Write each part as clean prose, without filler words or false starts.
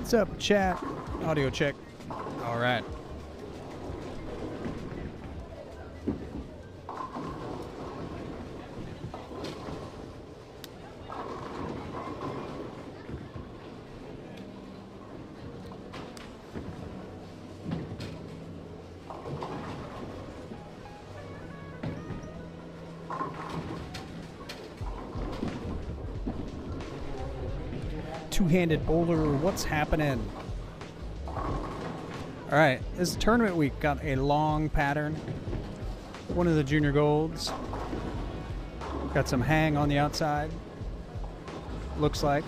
What's up, chat? Audio check. All right. Two-handed bowler, what's happening? All right, this is tournament week. Got a long pattern. One of the junior golds. Got some hang on the outside. Looks like.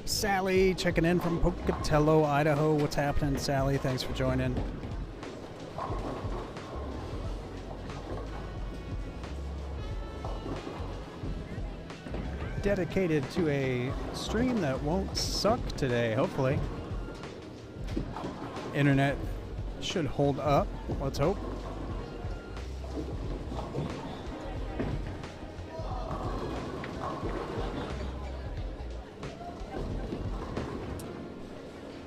Sally checking in from Pocatello, Idaho. What's happening, Sally? Thanks for joining. Dedicated to a stream that won't suck today, hopefully. Internet should hold up. Let's hope.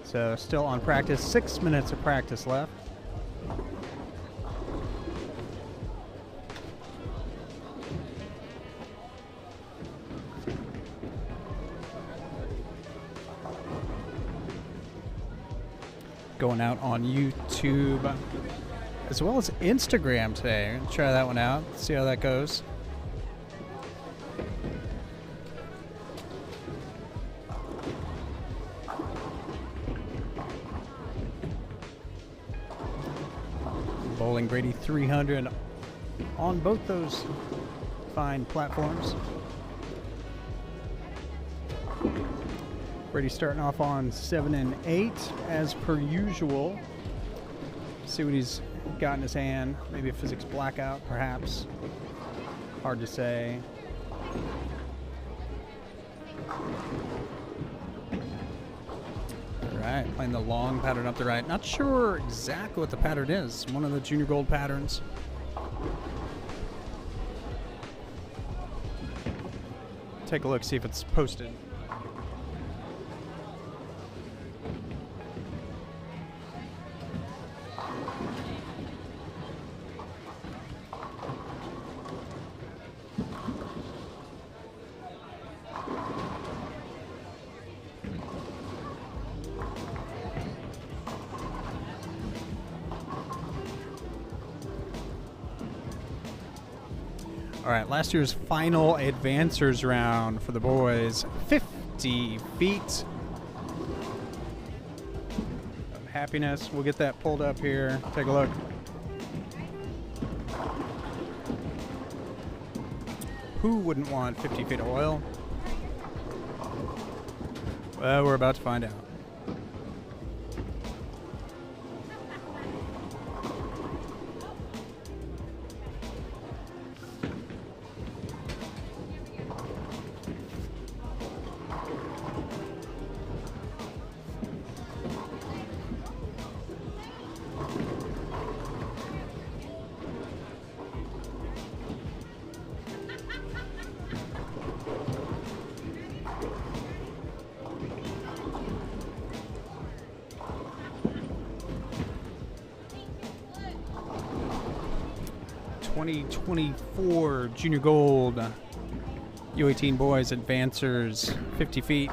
So still on practice, 6 minutes of practice left. Going out on YouTube as well as Instagram today. I'm gonna try that one out, see how that goes. Bowling Brady 300 on both those fine platforms. Brady starting off on 7 and 8 as per usual. See what he's got in his hand. Maybe a physics blackout, perhaps. Hard to say. All right, playing the long pattern up the right. Not sure exactly what the pattern is. One of the junior gold patterns. Take a look, see if it's posted. All right, last year's final advancers round for the boys, 50 feet of happiness. We'll get that pulled up here. Take a look. Who wouldn't want 50 feet of oil? Well, we're about to find out. .2024 Junior Gold U18 Boys Advancers 50 feet.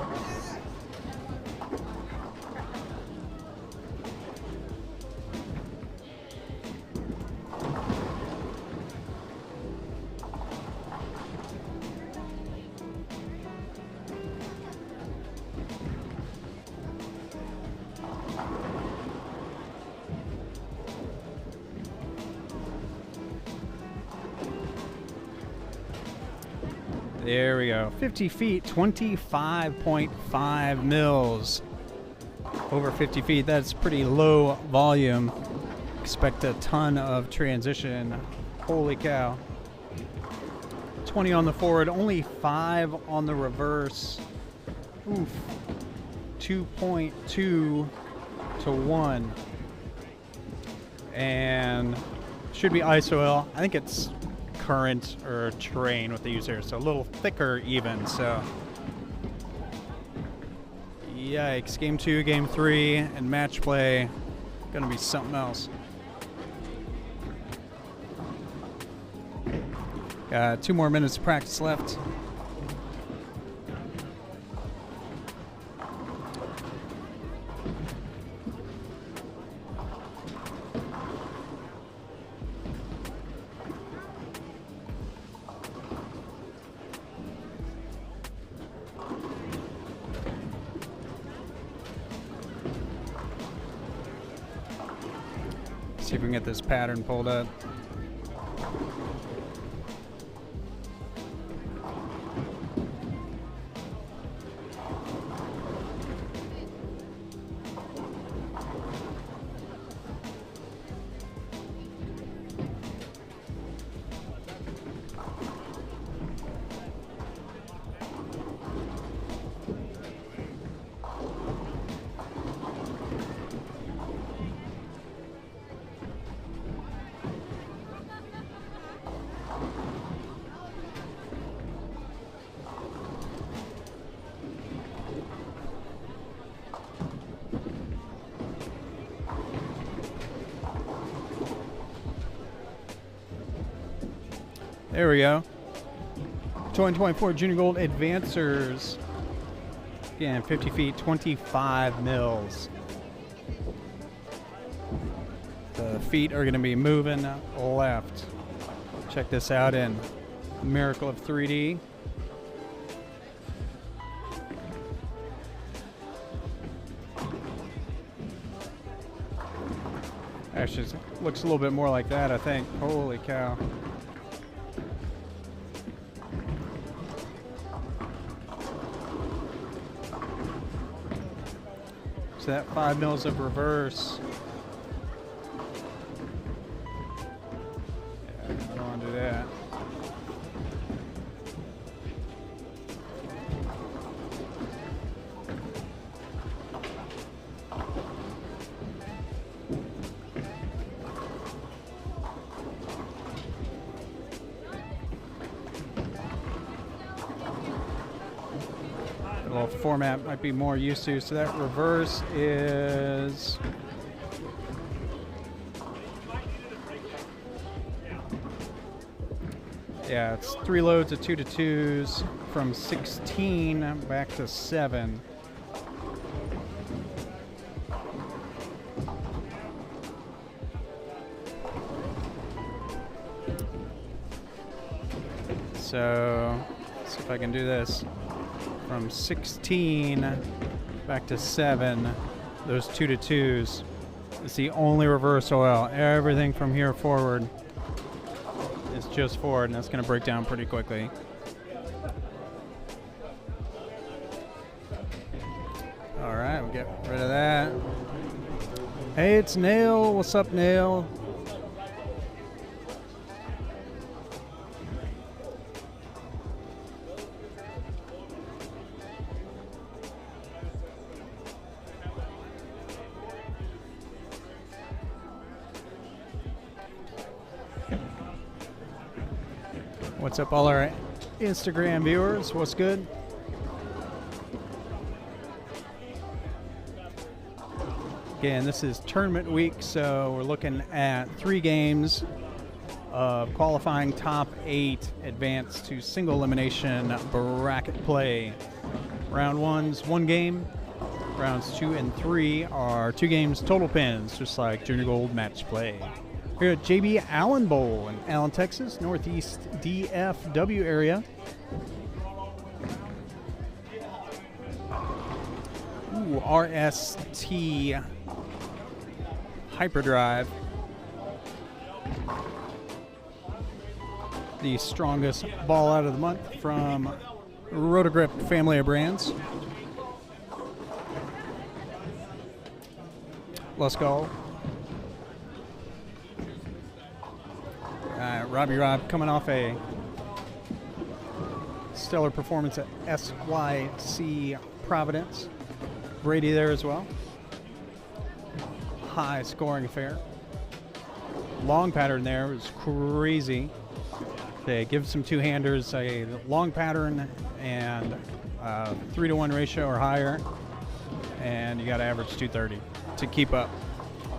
There we go. 50 feet, 25.5 mils. Over 50 feet, that's pretty low volume. Expect a ton of transition. Holy cow. 20 on the forward, only 5 on the reverse. Oof. 2.2 to 1. And should be ice oil. I think it's current or terrain what they use here. So a little thicker even. So yikes. Game 2, Game 3, and match play gonna be something else. Got 2 more minutes of practice left. See if we can get this pattern pulled up. There we go. 2024 Junior Gold Advancers. Again, 50 feet, 25 mils. The feet are going to be moving left. Check this out in Miracle of 3D. Actually, it looks a little bit more like that, I think. Holy cow. So that 5 mils of reverse. Yeah, I don't want to do that. The little format might be more used to. So that reverse is yeah, it's 3 loads of 2-2s from 16 back to 7. So let's see if I can do this. From 16 back to 7, those 2-2s. It's the only reverse oil. Everything from here forward is just forward, and that's going to break down pretty quickly. All right, we'll get rid of that. Hey, it's Nail. What's up, Nail? What's up, all our Instagram viewers? What's good? Again, this is tournament week, so we're looking at 3 games of qualifying top 8 advance to single elimination bracket play. Round 1's 1 game. Rounds 2 and 3 are 2 games total pins, just like Junior Gold match play. Here at JB Allen Bowl in Allen, Texas, Northeast DFW area. Ooh, RST Hyperdrive. The strongest ball out of the month from Rotogrip family of brands. Let's go. Robbie Rob coming off a stellar performance at SYC Providence. Brady there as well. High scoring affair. Long pattern there was crazy. They give some two-handers a long pattern and 3-to-1 ratio or higher, and you got to average 230 to keep up.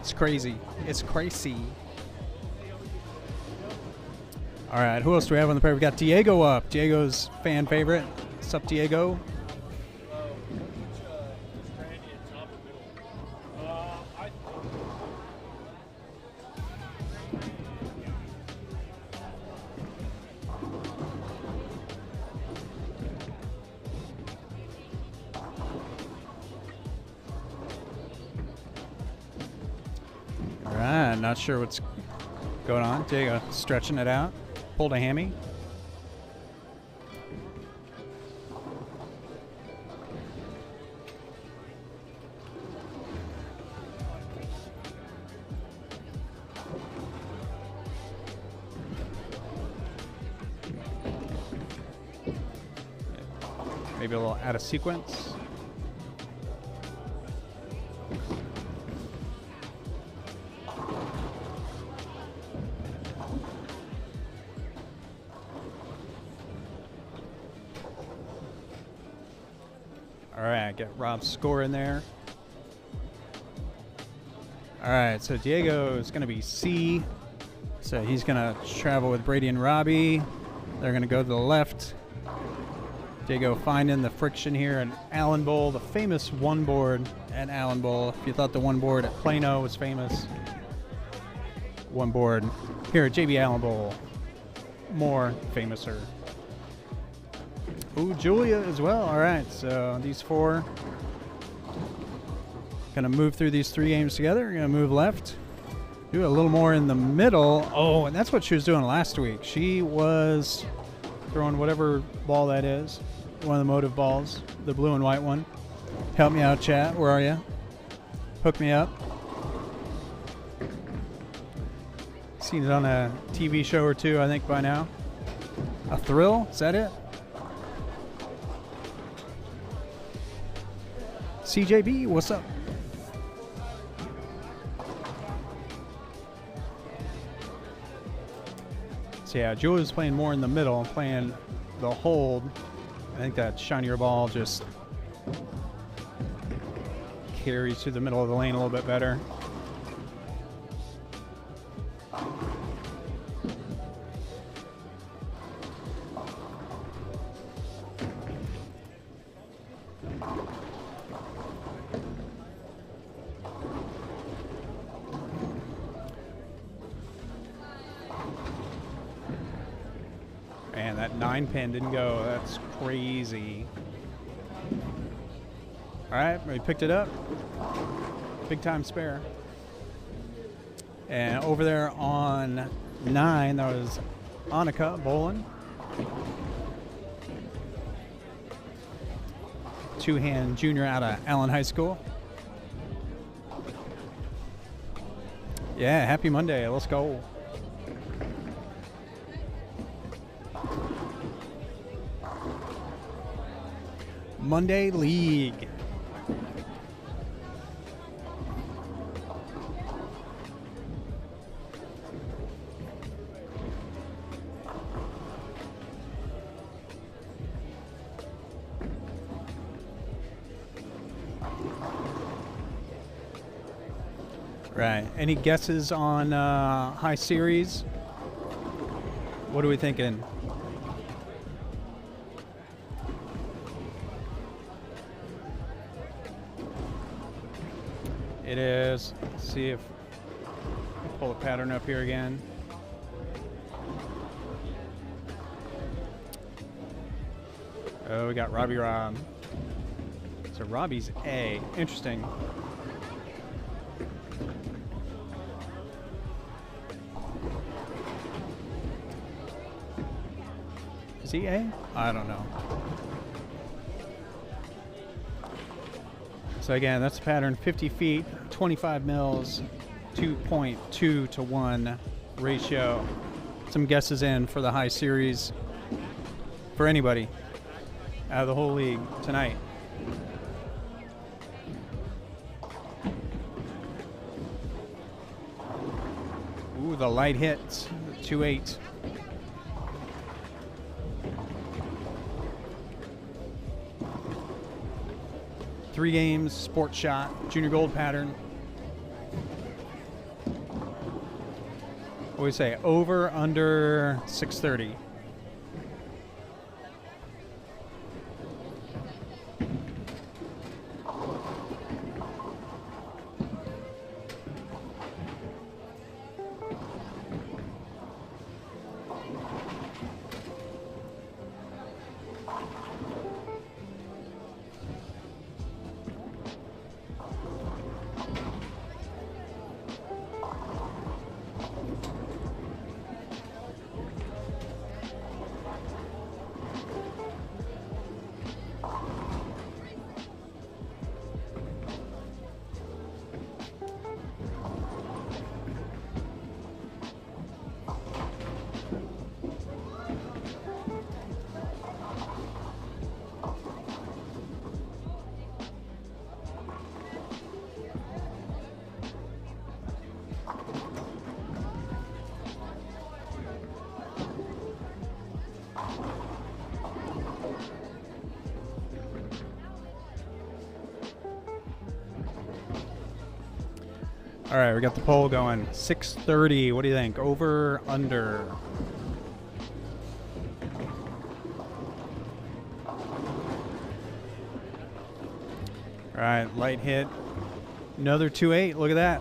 It's crazy. It's crazy. All right, who else do we have on the pair? We got Diego up. Diego's fan favorite. What's up, Diego? All right, not sure what's going on. Diego stretching it out. Pulled a hammy. Maybe a little out of sequence. All right, get Rob's score in there. All right, so Diego is going to be C. So he's going to travel with Brady and Robbie. They're going to go to the left. Diego finding the friction here in Allen Bowl, the famous one board at Allen Bowl. If you thought the one board at Plano was famous, one board here at JB Allen Bowl, more famouser. Ooh, Julia as well. All right, so these four gonna move through these 3 games together. We're gonna move left, do a little more in the middle. Oh, and that's what she was doing last week. She was throwing whatever ball that is, one of the Motive balls, the blue and white one. Help me out, chat. Where are you? Hook me up. Seen it on a TV show or two, I think, by now. A Thrill? Is that it? CJB, what's up? So yeah, Julia's playing more in the middle, playing the hold. I think that shinier ball just carries through the middle of the lane a little bit better. Man, that 9-pin didn't go. That's crazy. All right, we picked it up. Big time spare. And over there on 9, that was Annika bowling. Two-hand junior out of Allen High School. Yeah, happy Monday. Let's go. Monday League. Right. Any guesses on high series? What are we thinking? It is. Let's see if pull the pattern up here again. Oh, we got Robbie Rob. So Robbie's A. Interesting. Is he A? I don't know. So again, that's the pattern, 50 feet, 25 mils, 2.2 to 1 ratio. Some guesses in for the high series for anybody out of the whole league tonight. Ooh, the light hit, 2.8. 3 games, sports shot, junior gold pattern. What do we say? Over, under 630. All right, we got the poll going. 630. What do you think? Over, under? All right, light hit. Another 2.8. Look at that.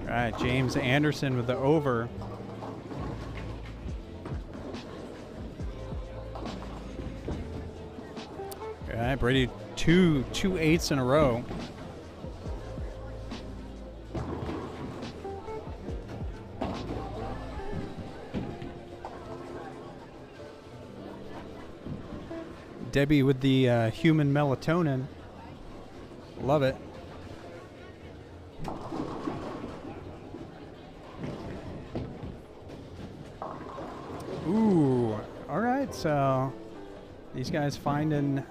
All right, James Anderson with the over. All right, Brady, two 8s in a row. Debbie with the human melatonin. Love it. Ooh, all right, so these guys finding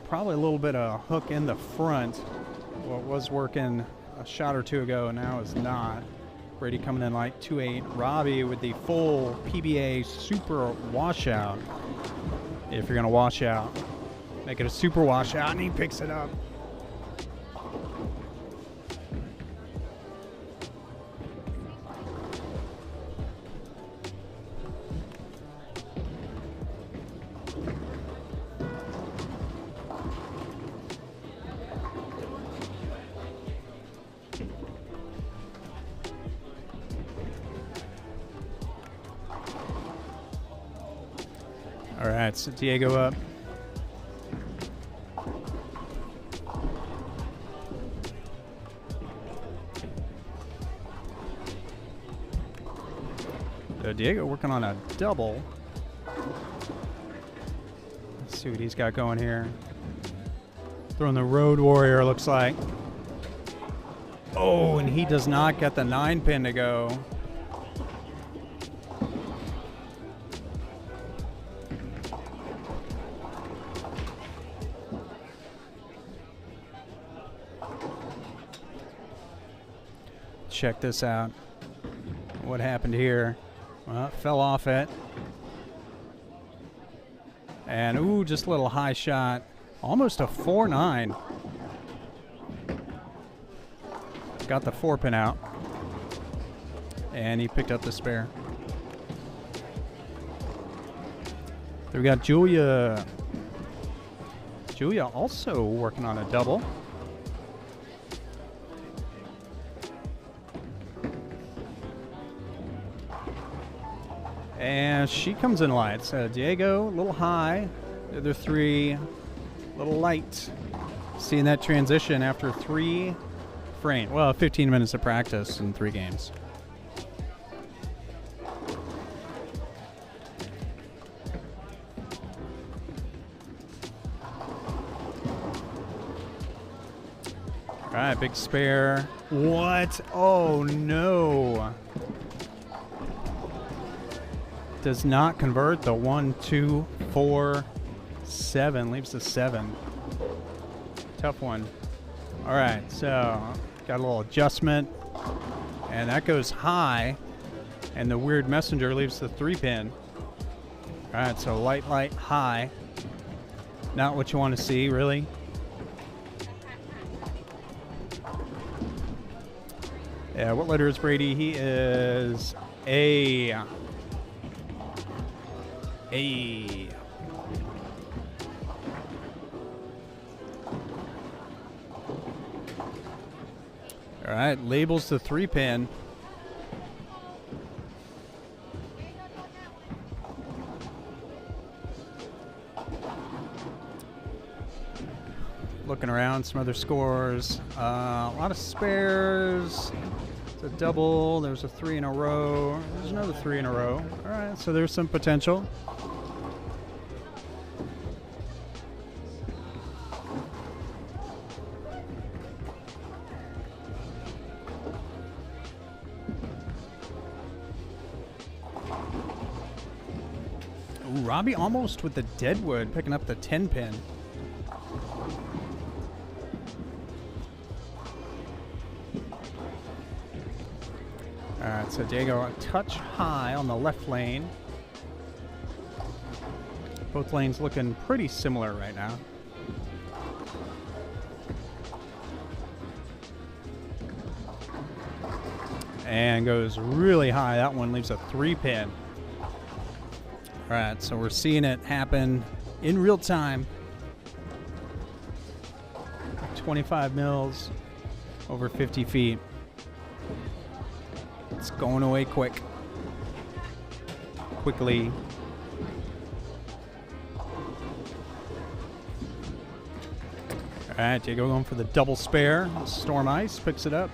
probably a little bit of hook in the front. What was working a shot or two ago now is not. Brady coming in like 2.8. Robbie with the full PBA super washout. If you're gonna wash out, make it a super washout, and he picks it up. All right, so Diego up. So Diego working on a double. Let's see what he's got going here. Throwing the Road Warrior, looks like. Oh, and he does not get the 9-pin to go. Check this out. What happened here? Well, it fell off it. And, ooh, just a little high shot. Almost a 4-9. Got the 4-pin out. And he picked up the spare. So we got Julia. Julia also working on a double. And she comes in light. So Diego, a little high. The other 3, a little light. Seeing that transition after 3 frames. Well, 15 minutes of practice in 3 games. All right, big spare. What? Oh, no. Does not convert the 1, 2, 4, 7. Leaves the 7. Tough one. All right, so got a little adjustment, and that goes high, and the weird messenger leaves the 3-pin. All right, so light, high. Not what you want to see, really. Yeah, what letter is Brady? He is A. A. All right, labels the 3-pin. Looking around, some other scores. A lot of spares. It's a double. There's a 3 in a row. There's another 3 in a row. All right, so there's some potential. Ooh, Robbie almost with the Deadwood, picking up the 10-pin. All right, so Diego a touch high on the left lane. Both lanes looking pretty similar right now. And goes really high. That one leaves a 3-pin. All right, so we're seeing it happen in real time. 25 mils over 50 feet. It's going away quickly. All right, Diego going for the double spare. Storm Ice picks it up.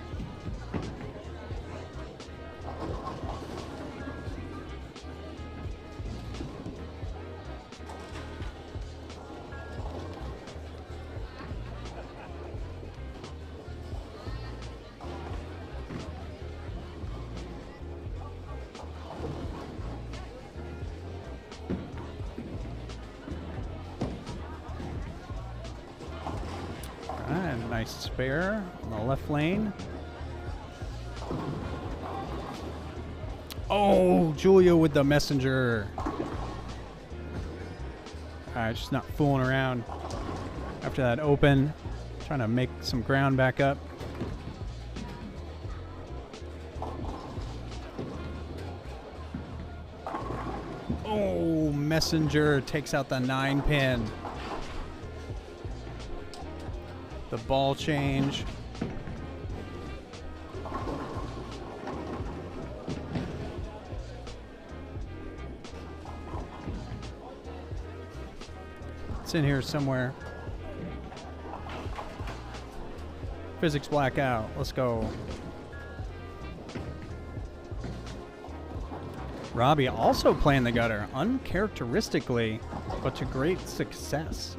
Nice spare on the left lane. Oh, Julia with the messenger. All right, just not fooling around after that open. Trying to make some ground back up. Oh, messenger takes out the 9-pin. The ball change. It's in here somewhere. Physics blackout. Let's go. Robbie also playing the gutter, uncharacteristically, but to great success.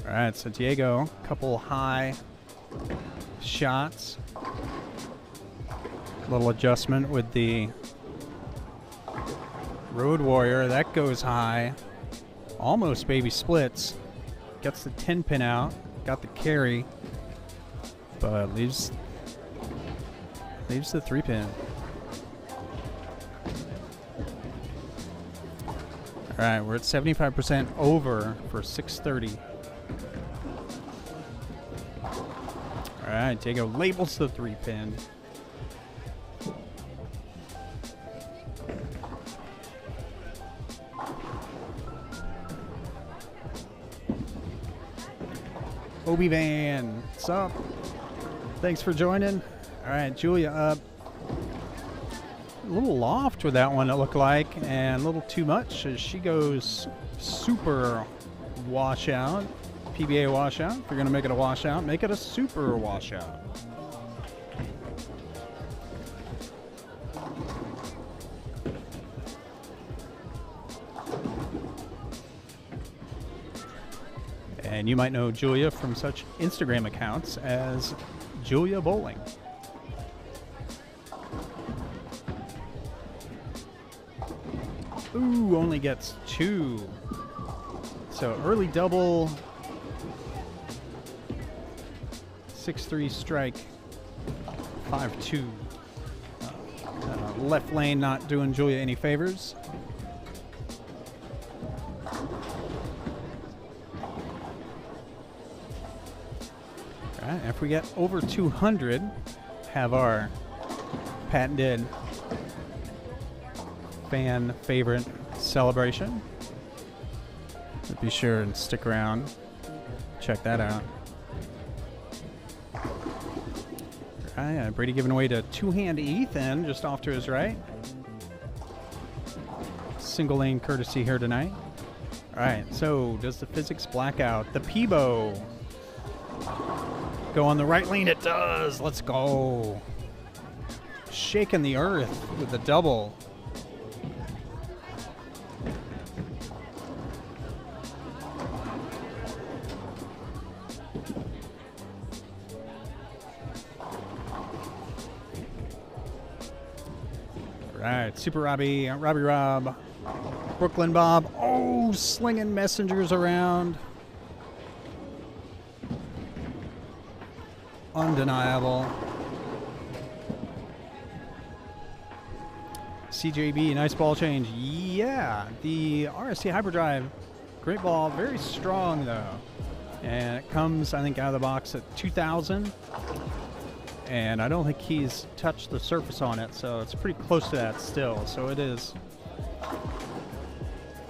All right, so Diego, a couple high shots. Little adjustment with the Road Warrior. That goes high. Almost baby splits. Gets the 10-pin out. Got the carry. But leaves the 3-pin. All right, we're at 75% over for 630. All right, Diego labels the 3-pin. Obi Van, what's up? Thanks for joining. All right, Julia up. A little loft with that one, it looked like, and a little too much as she goes super washout. PBA washout. If you're going to make it a washout, make it a super washout. And you might know Julia from such Instagram accounts as Julia Bowling. Ooh, only gets 2. So early double. 6-3 strike. 5-2. Left lane not doing Julia any favors. All right, if we get over 200, have our patented fan favorite celebration. So be sure and stick around. Check that out. All right, Brady giving away to two-hand Ethan, just off to his right. Single lane courtesy here tonight. All right, so does the physics blackout? The Peebo go on the right lane? It does. Let's go. Shaking the earth with the double. All right, Super Robbie, Robbie Rob, Brooklyn Bob. Oh, slinging messengers around. Undeniable. CJB, nice ball change. Yeah, the RSC Hyperdrive, great ball, very strong though. And it comes, I think, out of the box at 2,000. And I don't think he's touched the surface on it, so it's pretty close to that still. So it is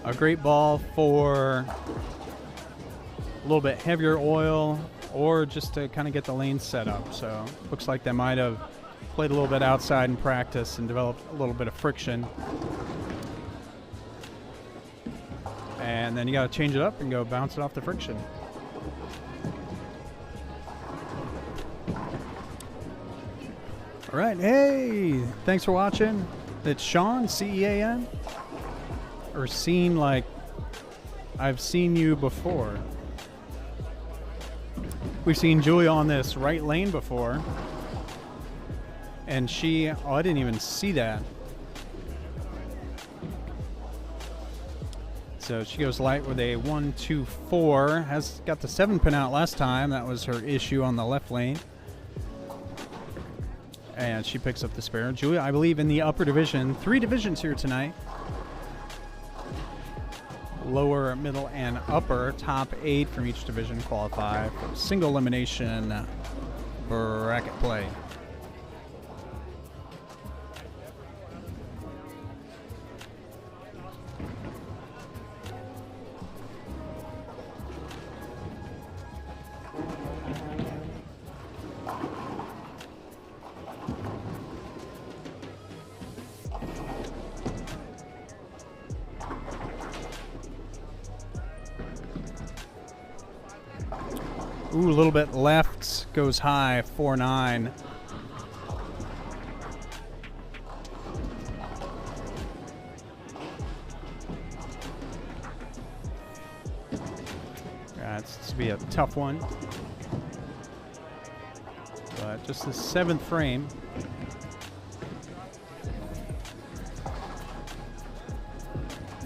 a great ball for a little bit heavier oil or just to kind of get the lane set up. So looks like they might have played a little bit outside in practice and developed a little bit of friction. And then you got to change it up and go bounce it off the friction. All right, hey, thanks for watching. It's Sean, C-E-A-N, or Seen like I've seen you before. We've seen Julia on this right lane before, and she, oh, I didn't even see that. So she goes light with a 1-2-4, has got the 7-pin out last time. That was her issue on the left lane. And she picks up the spare. Julia, I believe, in the upper division. 3 divisions here tonight. Lower, middle, and upper. Top 8 from each division qualify for single elimination bracket play. Ooh, a little bit left, goes high, 4-9. It's to be a tough one. But just the 7th frame.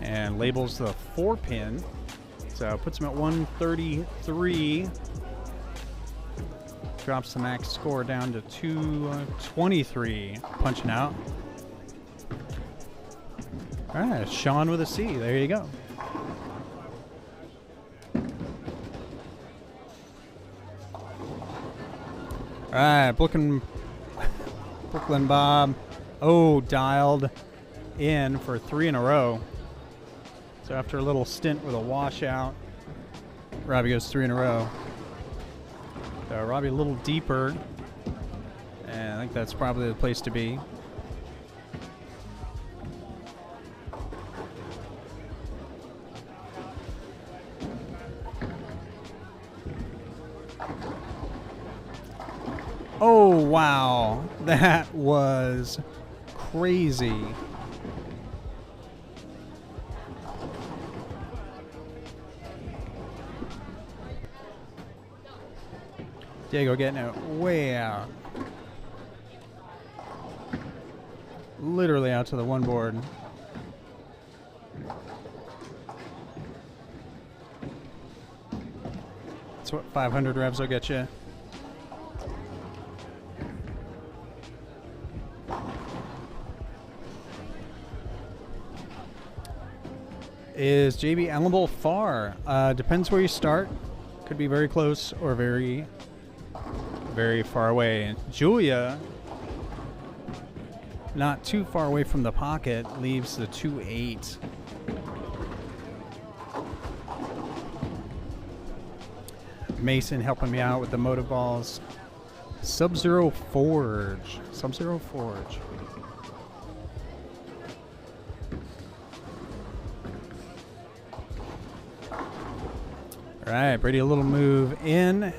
And labels the 4-pin. So puts him at 133. Drops the max score down to 223. Punching out. All right, Sean with a C. There you go. All right, Brooklyn Bob. Oh, dialed in for 3 in a row. So after a little stint with a washout, Robbie goes 3 in a row. So Robbie a little deeper, and I think that's probably the place to be. Oh, wow. That was crazy. Diego getting it way out. Literally out to the one board. That's what 500 revs will get you. Is JB Allenbull far? Depends where you start. Could be very close or very, very far away. Julia, not too far away from the pocket, leaves the 2-8. Mason helping me out with the motive balls. Sub-Zero Forge. Sub-Zero Forge. All right, Brady, a little move in.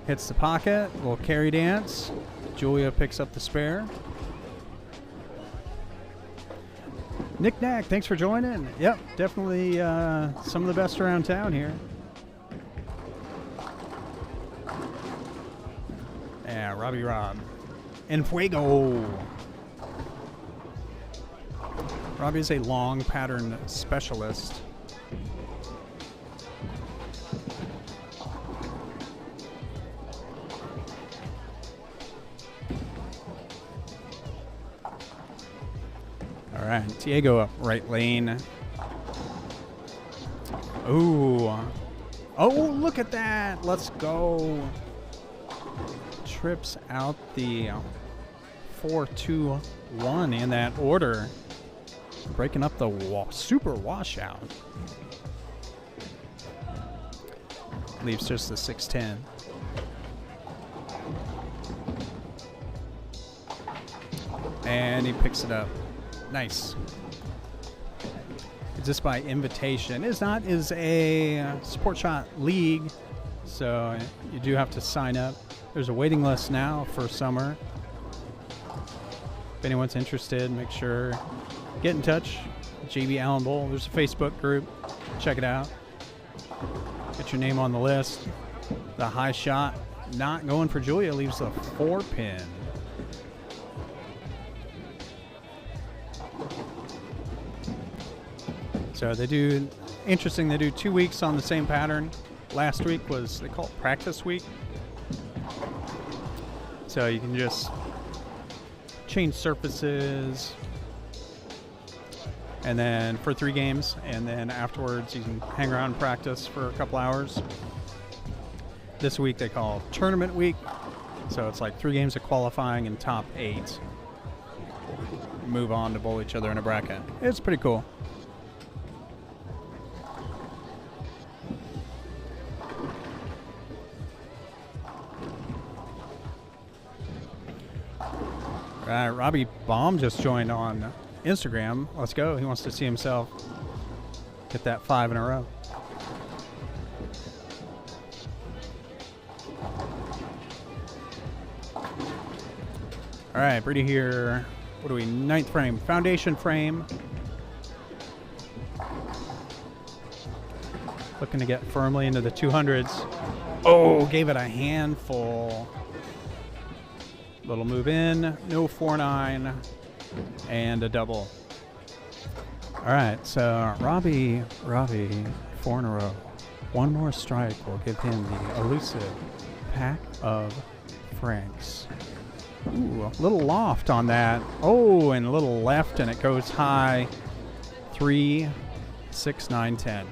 Hits the pocket. Little carry dance. Julia picks up the spare. Nick Knack, thanks for joining. Yep, definitely some of the best around town here. Yeah, Robbie Rob. En Fuego. Robbie is a long pattern specialist. All right, Diego up right lane. Ooh. Oh, look at that. Let's go. Trips out the 4-2-1 in that order. Breaking up the super washout. Leaves just the 6-10. And he picks it up. Nice. It's just by invitation. It's not is a Sport Shot League, so you do have to sign up. There's a waiting list now for summer. If anyone's interested, make sure get in touch. JB Allenbull. There's a Facebook group. Check it out. Get your name on the list. The high shot not going for Julia, leaves a 4-pin. So they do, interesting, they do 2 weeks on the same pattern. Last week was, they call it practice week. So you can just change surfaces, and then for 3 games, and then afterwards you can hang around and practice for a couple hours. This week they call tournament week. So it's like 3 games of qualifying and top 8. Move on to bowl each other in a bracket. It's pretty cool. All right, Robbie Baum just joined on Instagram. Let's go. He wants to see himself get that 5 in a row. All right, Brady here. What are we? 9th frame. Foundation frame. Looking to get firmly into the 200s. Oh, gave it a handful. Little move in, no 4-9, and a double. All right, so Robbie, 4 in a row. One more strike will give him the elusive pack of Franks. Ooh, a little loft on that. Oh, and a little left, and it goes high. 3, 6, 9, 10.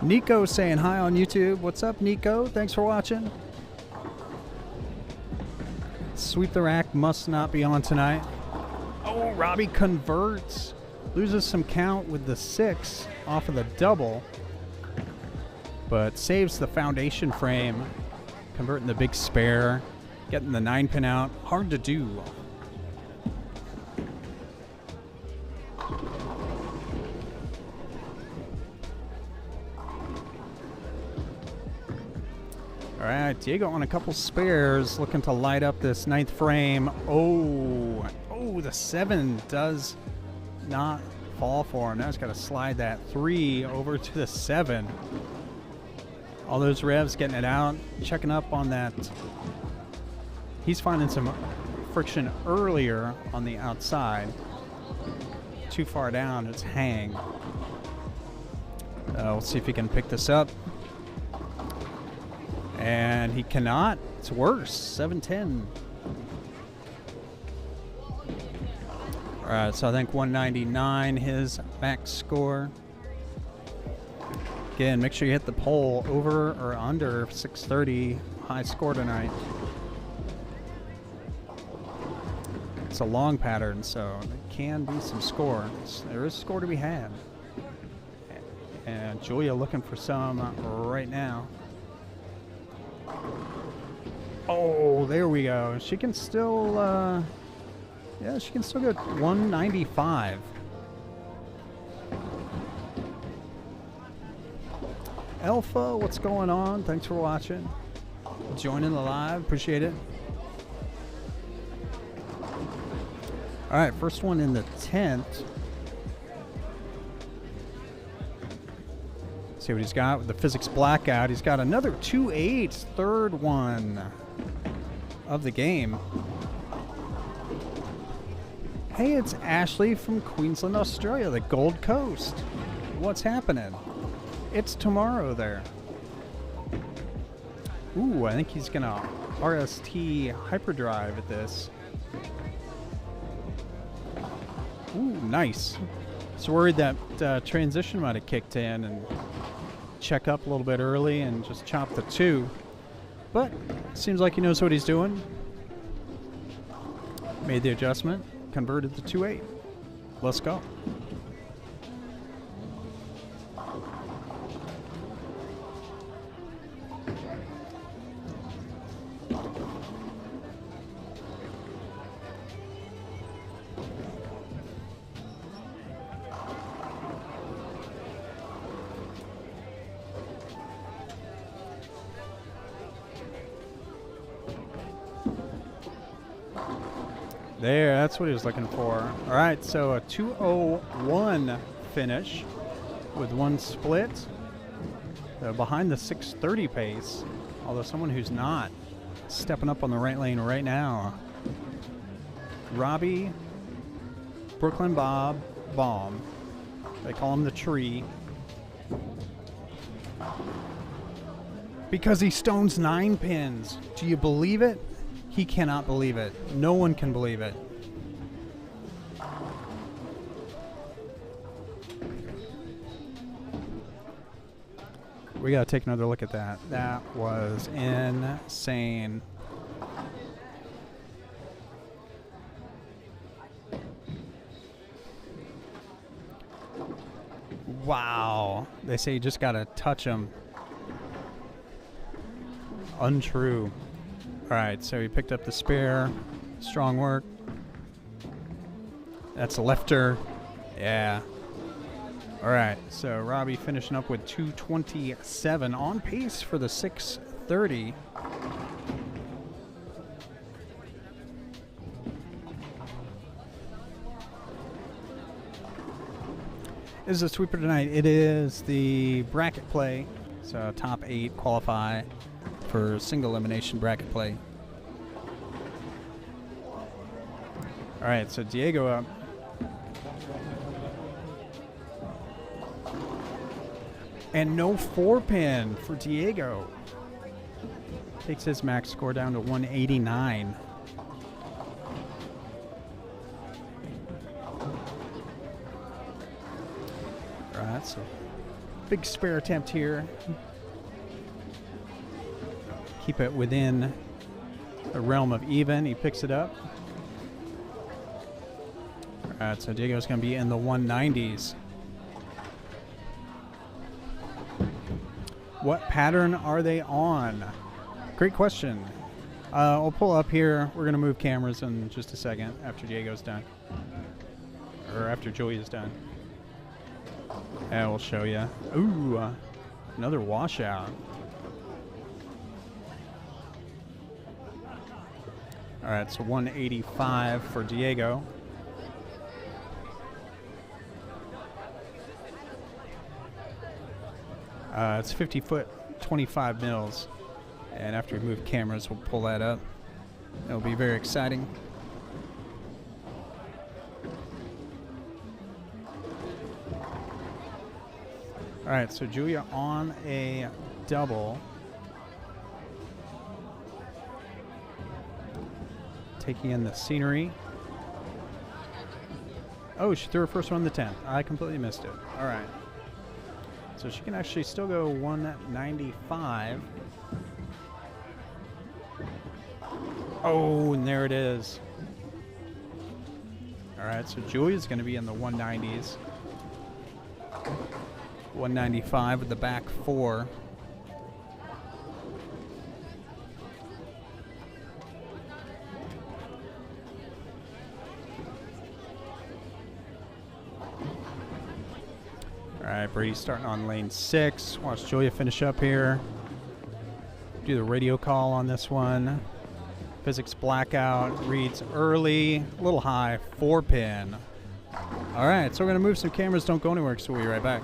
Nico saying hi on YouTube. What's up, Nico? Thanks for watching. Sweep the Rack must not be on tonight. Oh, Robbie converts. Loses some count with the 6 off of the double, but saves the foundation frame. Converting the big spare. Getting the 9-pin out. Hard to do. All right, Diego on a couple spares, looking to light up this 9th frame. Oh, the 7 does not fall for him. Now he's got to slide that 3 over to the 7. All those revs, getting it out, checking up on that. He's finding some friction earlier on the outside. Too far down, it's hang. We'll see if he can pick this up. And he cannot. It's worse. 710. All right, so I think 199 his max score. Again, make sure you hit the pole over or under 630 high score tonight. It's a long pattern, so there can be some score. There is score to be had. And Julia looking for some right now. Oh, there we go. She can still, yeah, she can still get 195. Alpha, what's going on? Thanks for watching. Joining the live, appreciate it. All right, first one in the tent. See what he's got with the physics blackout. He's got another 2.8, third one of the game. Hey, it's Ashley from Queensland, Australia, the Gold Coast. What's happening? It's tomorrow there. Ooh, I think he's gonna RST hyperdrive at this. Ooh, nice. So worried that transition might have kicked in and check up a little bit early and just chop the 2. But seems like he knows what he's doing. Made the adjustment, converted to 2.8. Let's go. There, that's what he was looking for. All right, so a 2:01 finish with one split. Behind the 6:30 pace, although someone who's not stepping up on the right lane right now. Robbie, Brooklyn Bob, Baum. They call him the tree. Because he stones 9 pins. Do you believe it? He cannot believe it. No one can believe it. We gotta take another look at that. That was insane. Wow. They say you just gotta touch him. Untrue. All right, so he picked up the spare. Strong work. That's a lefter. Yeah. All right, so Robbie finishing up with 227 on pace for the 630. This is a sweeper tonight. It is the bracket play. So top 8 qualify for single elimination bracket play. All right, so Diego up. And no 4-pin for Diego. Takes his max score down to 189. All right, so big spare attempt here. Keep it within the realm of even. He picks it up. All right, so Diego's going to be in the 190s. What pattern are they on? Great question. I'll pull up here. We're going to move cameras in just a second after Diego's done. Or after Julia's done. And we'll show you. Ooh, another washout. All right, so 185 for Diego. It's 50-foot 25 mils. And after we move cameras, we'll pull that up. It'll be very exciting. All right, so Julia on a double. Taking in the scenery. Oh, she threw her first one on the 10th. I completely missed it. All right. So she can actually still go 195. Oh, and there it is. All right, so Julia's going to be in the 190s. 195 with the back 4. All right, Brady's starting on lane 6. Watch Julia finish up here. Do the radio call on this one. Physics blackout, reads early, a little high, 4-pin. All right, so we're going to move some cameras. Don't go anywhere, so we'll be right back.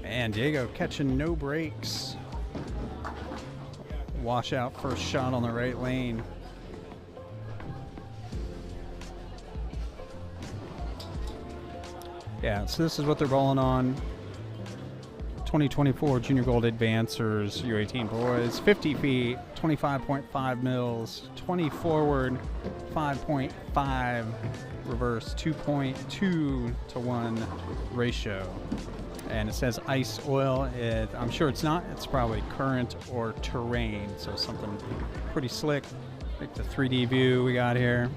And Diego catching no breaks. Wash out first shot on the right lane. Yeah, so this is what they're bowling on. 2024 Junior Gold Advancers U18 boys. 50 feet, 25.5 mils, 20 forward, 5.5 reverse, 2.2 to 1 ratio. And it says ice oil. I'm sure it's not. It's probably current or terrain. So something pretty slick. Like the 3D view we got here.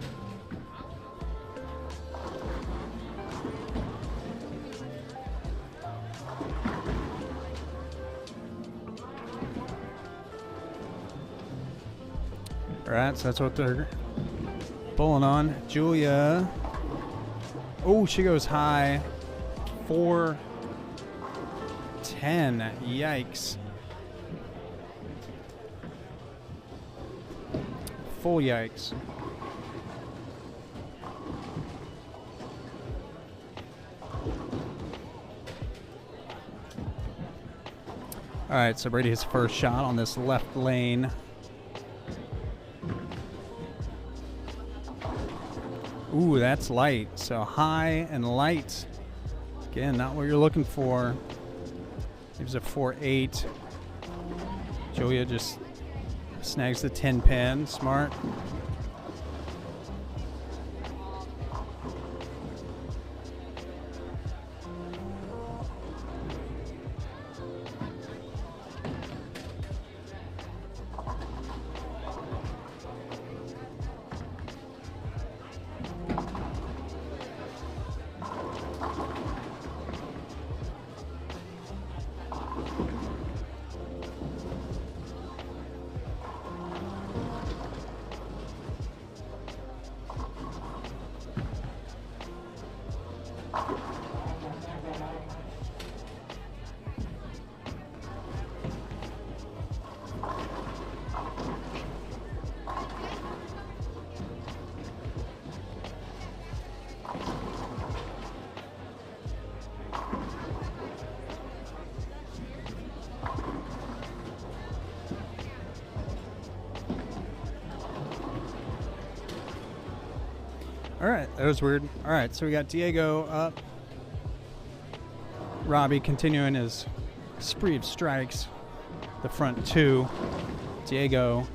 All right, so that's what they're bowling on. Julia. Oh, she goes high. 4-10. Yikes. Full yikes. All right, so Brady his first shot on this left lane. Ooh, that's light. So high and light. Again, not what you're looking for. Gives a 4-8. Julia just snags the 10 pin. Smart. All right, that was weird. All right, so we got Diego up. Robbie continuing his spree of strikes. The front two. Diego,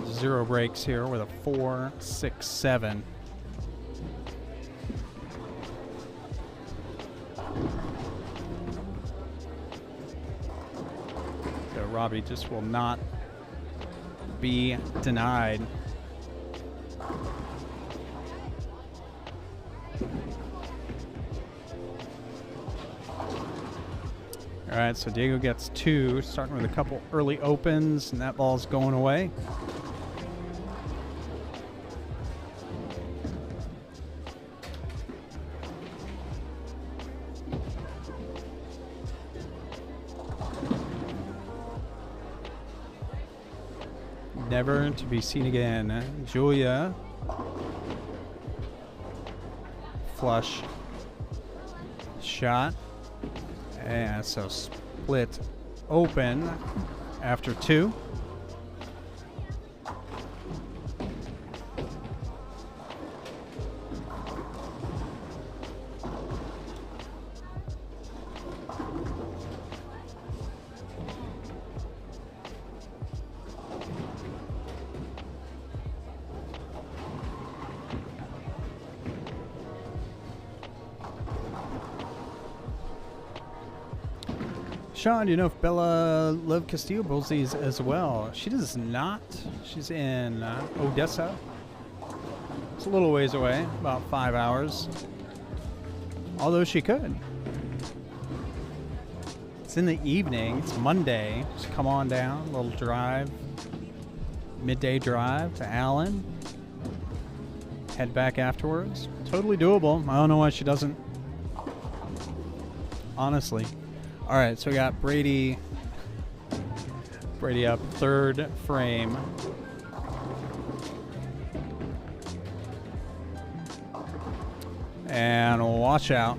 0 breaks here with a 4, 6, 7. So Robbie just will not be denied. All right, so Diego gets 2, starting with a couple early opens, and that ball's going away. Never to be seen again. Julia. Flush. Shot. And so split open after 2. Sean, do you know if Bella Love Castillo bowls these as well? She does not. She's in Odessa. It's a little ways away, about 5 hours. Although she could. It's in the evening. It's Monday. Just come on down. A little drive. Midday drive to Allen. Head back afterwards. Totally doable. I don't know why she doesn't. Honestly. All right, so we got Brady up, 3rd frame. And watch out.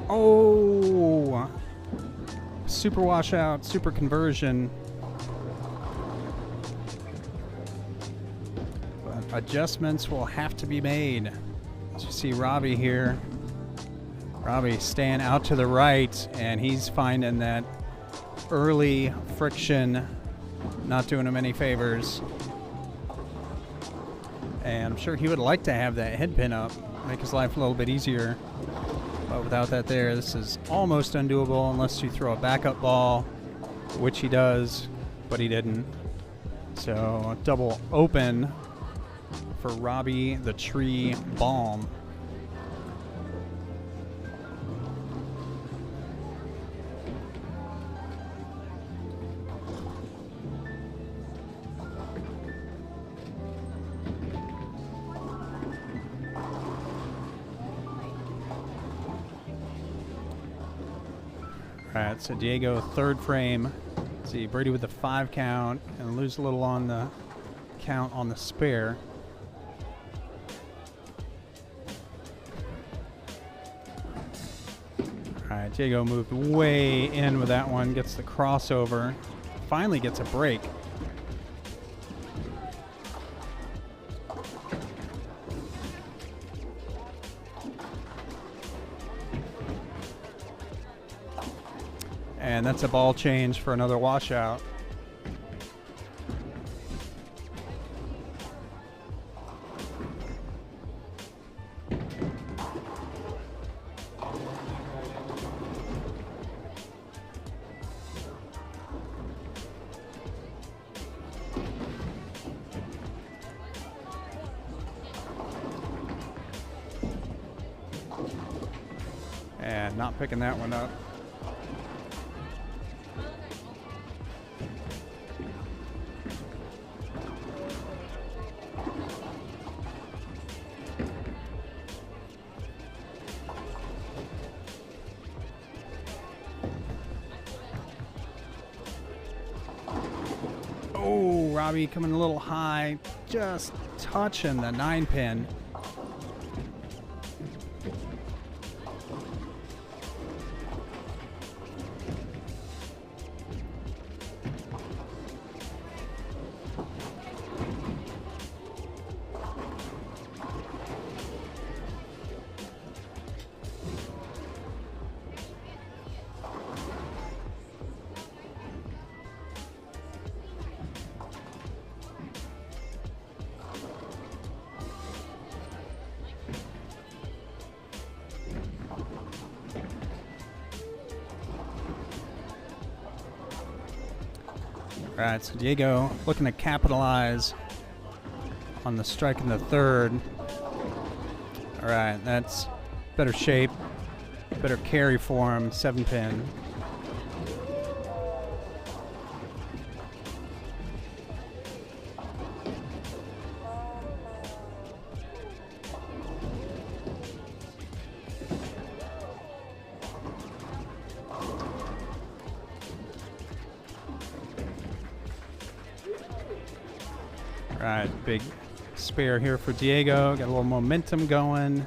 Oh, super washout, super conversion. But adjustments will have to be made. As you see Robbie here. Robbie staying out to the right, and he's finding that early friction not doing him any favors. And I'm sure he would like to have that head pin up, make his life a little bit easier. But without that there, this is almost undoable unless you throw a backup ball, which he does, but he didn't. So double open for Robbie the Tree Balm. All right, so Diego, 3rd frame. See Brady with the 5 count and lose a little on the count on the spare. All right, Diego moved way in with that one, gets the crossover, finally gets a break. And that's a ball change for another washout. And not picking that one up. Robbie coming a little high, just touching the 9-pin. All right, so Diego looking to capitalize on the strike in the third. All right, that's better shape, better carry for him, 7-pin. All right, big spare here for Diego. Got a little momentum going.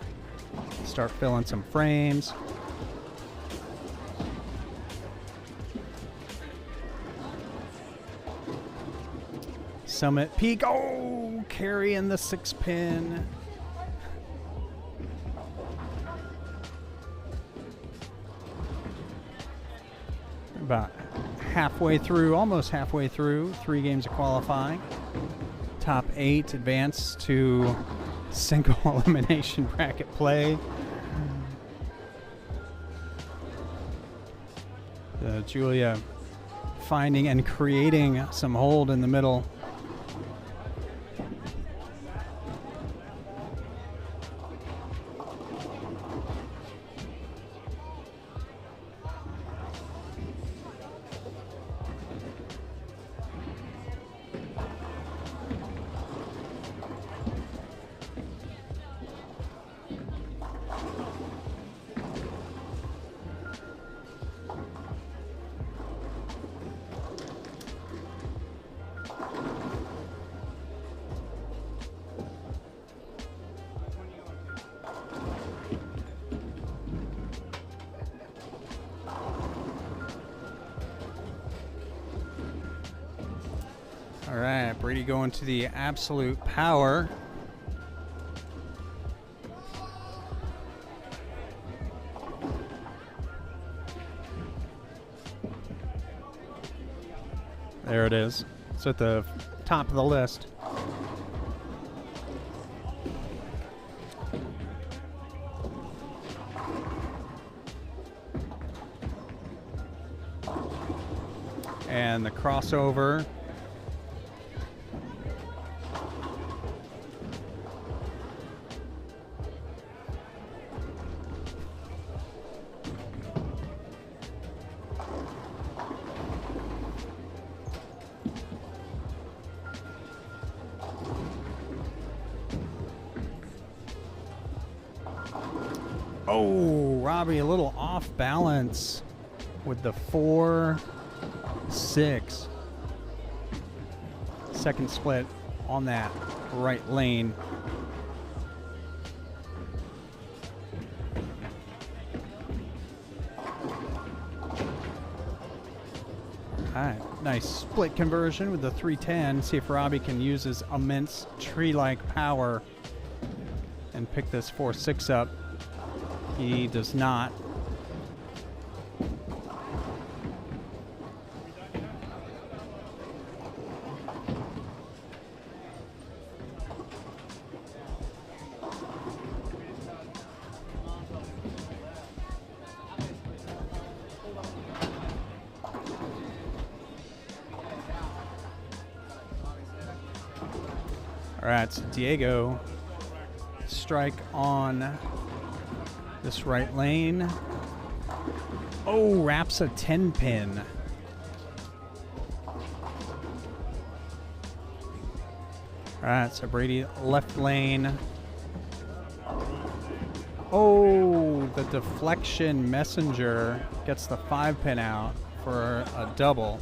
Start filling some frames. Summit peak. Oh, carrying the 6-pin. About halfway through, almost halfway through, 3 games of qualifying. Top 8 advance to single elimination bracket play. Julia finding and creating some hold in the middle. All right, Brady going to the absolute power. There it is. It's at the top of the list. And the crossover. Oh, Robbie a little off balance with the 4-6. Second split on that right lane. All right, nice split conversion with the 310. See if Robbie can use his immense tree-like power and pick this 4-6 up. He does not. All right, so Diego strike on this right lane. Oh, wraps a 10-pin. All right, so Brady left lane. Oh, the deflection messenger gets the 5-pin out for a double.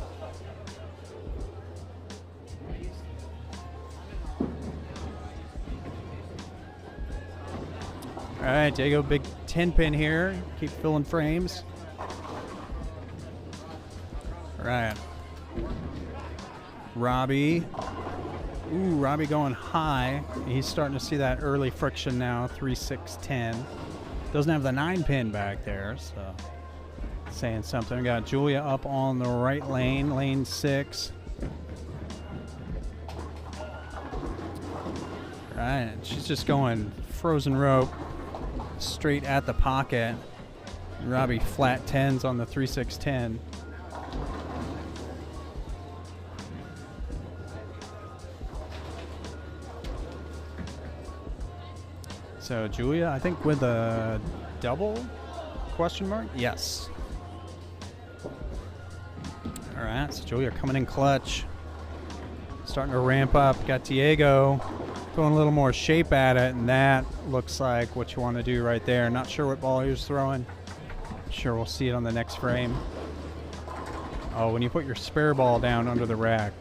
All right, Diego, big 10 pin here. Keep filling frames. All right. Robbie. Ooh, Robbie going high. He's starting to see that early friction now. 3, 6, 10. Doesn't have the 9 pin back there, so saying something. We got Julia up on the right lane, lane 6. All right, she's just going frozen rope straight at the pocket. Robbie flat 10s on the 3, 6, 10. So Julia, I think with a double question mark? Yes. All right, so Julia coming in clutch. Starting to ramp up. Got Diego throwing a little more shape at it, and that looks like what you want to do right there. Not sure what ball he was throwing. Sure we'll see it on the next frame. Oh, when you put your spare ball down under the rack,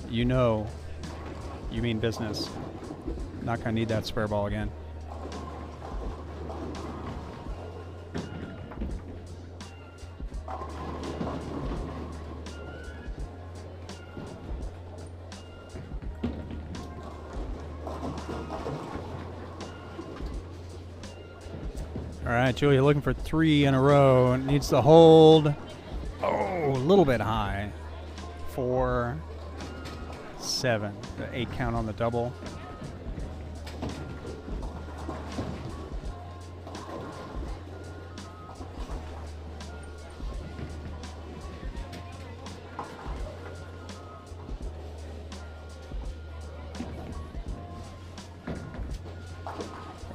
you know you mean business. Not gonna need that spare ball again. All right, Julia looking for 3 in a row. Needs to hold. Oh, a little bit high. 4, 7. The 8 count on the double.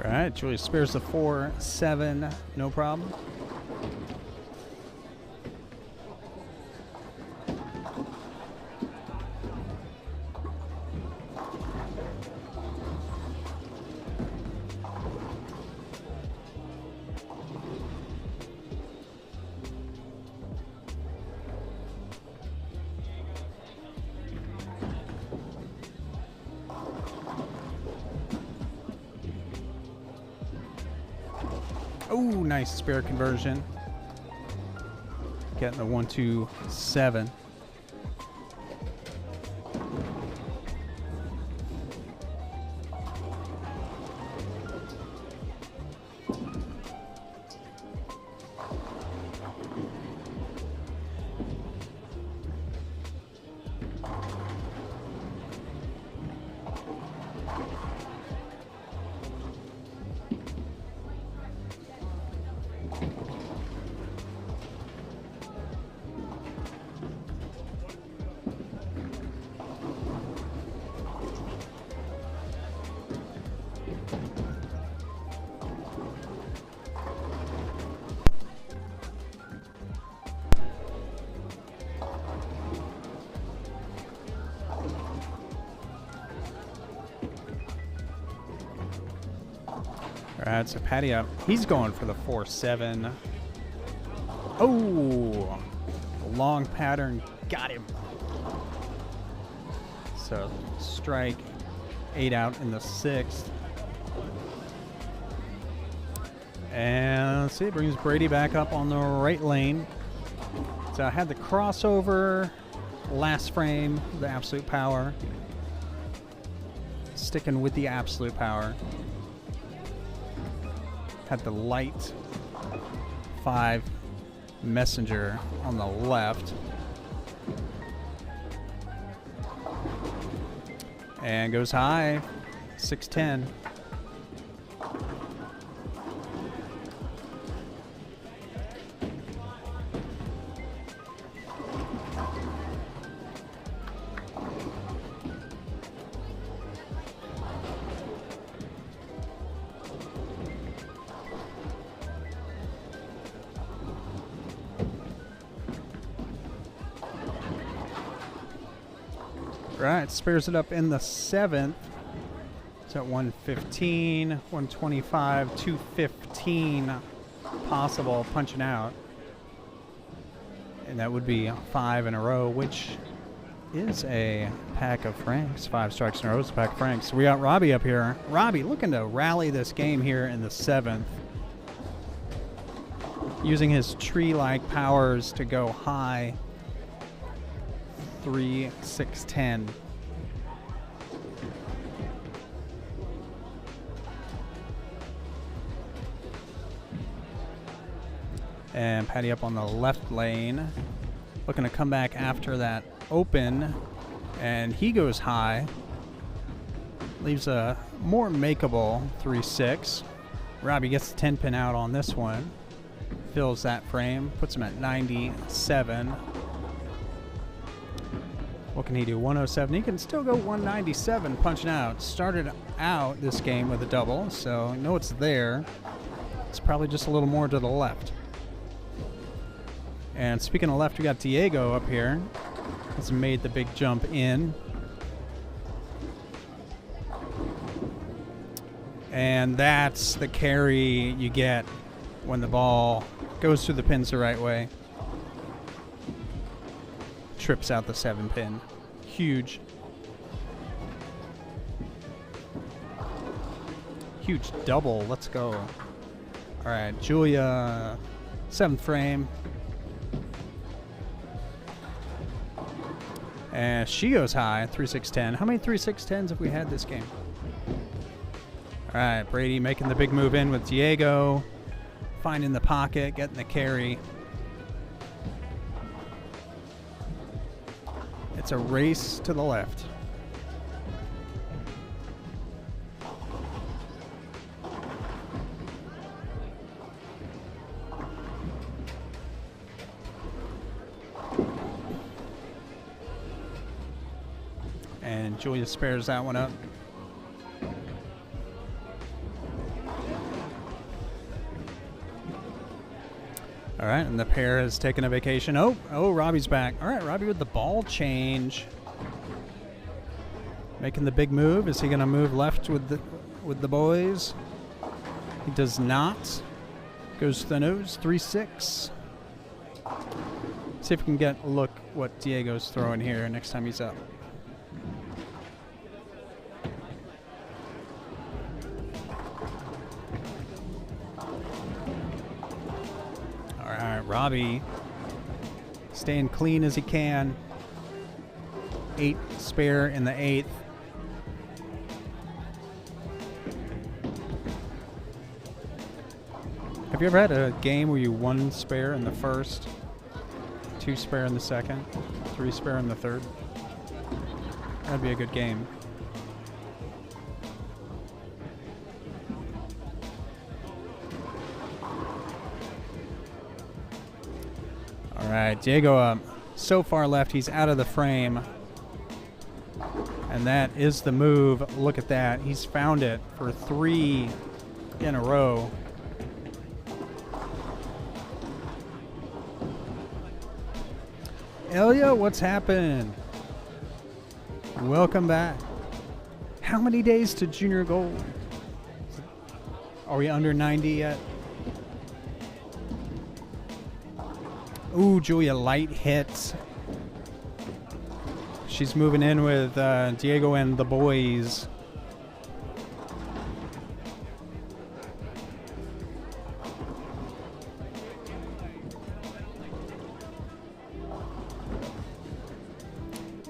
All right, Julia spares the 4, 7, no problem. Oh, nice spare conversion. Getting the 1, 2, 7. All right, so Patty up. He's going for the 4, 7. Oh, long pattern. Got him. So strike 8 out in the 6th. And let's see, it brings Brady back up on the right lane. So I had the crossover last frame, the absolute power. Sticking with the absolute power. Had the light 5 messenger on the left. And goes high, 610. Right, spares it up in the 7th. It's at 115, 125, 215 possible punching out. And that would be 5 in a row, which is a pack of Franks. 5 strikes in a row is a pack of Franks. We got Robbie up here. Robbie looking to rally this game here in the 7th. Using his tree-like powers to go high. 3, 6, 10. And Patty up on the left lane. Looking to come back after that open. And he goes high. Leaves a more makeable 3-6. Robbie gets the 10 pin out on this one. Fills that frame. Puts him at 97. What can he do? 107. He can still go 197 punching out. Started out this game with a double, so I know it's there. It's probably just a little more to the left. And speaking of left, we got Diego up here. He's made the big jump in. And that's the carry you get when the ball goes through the pins the right way. Trips out the 7 pin. Huge. Huge double. Let's go. All right, Julia, 7th frame. And she goes high, 3-6-10. How many 3-6-10s have we had this game? All right, Brady making the big move in with Diego. Finding the pocket, getting the carry. It's a race to the left. And Julia spares that one up. All right, and the pair has taken a vacation. Oh, Robbie's back. All right, Robbie with the ball change. Making the big move. Is he going to move left with the boys? He does not. Goes to the nose, 3-6. See if we can get a look what Diego's throwing here next time he's up. Robbie staying clean as he can. 8 spare in the 8th. Have you ever had a game where you 1 spare in the 1st, 2 spare in the 2nd, 3 spare in the 3rd? That'd be a good game. All right, Diego so far left, he's out of the frame. And that is the move. Look at that. He's found it for 3 in a row. Elia, what's happened? Welcome back. How many days to Junior Gold? Are we under 90 yet? Ooh, Julia, light hit. She's moving in with Diego and the boys.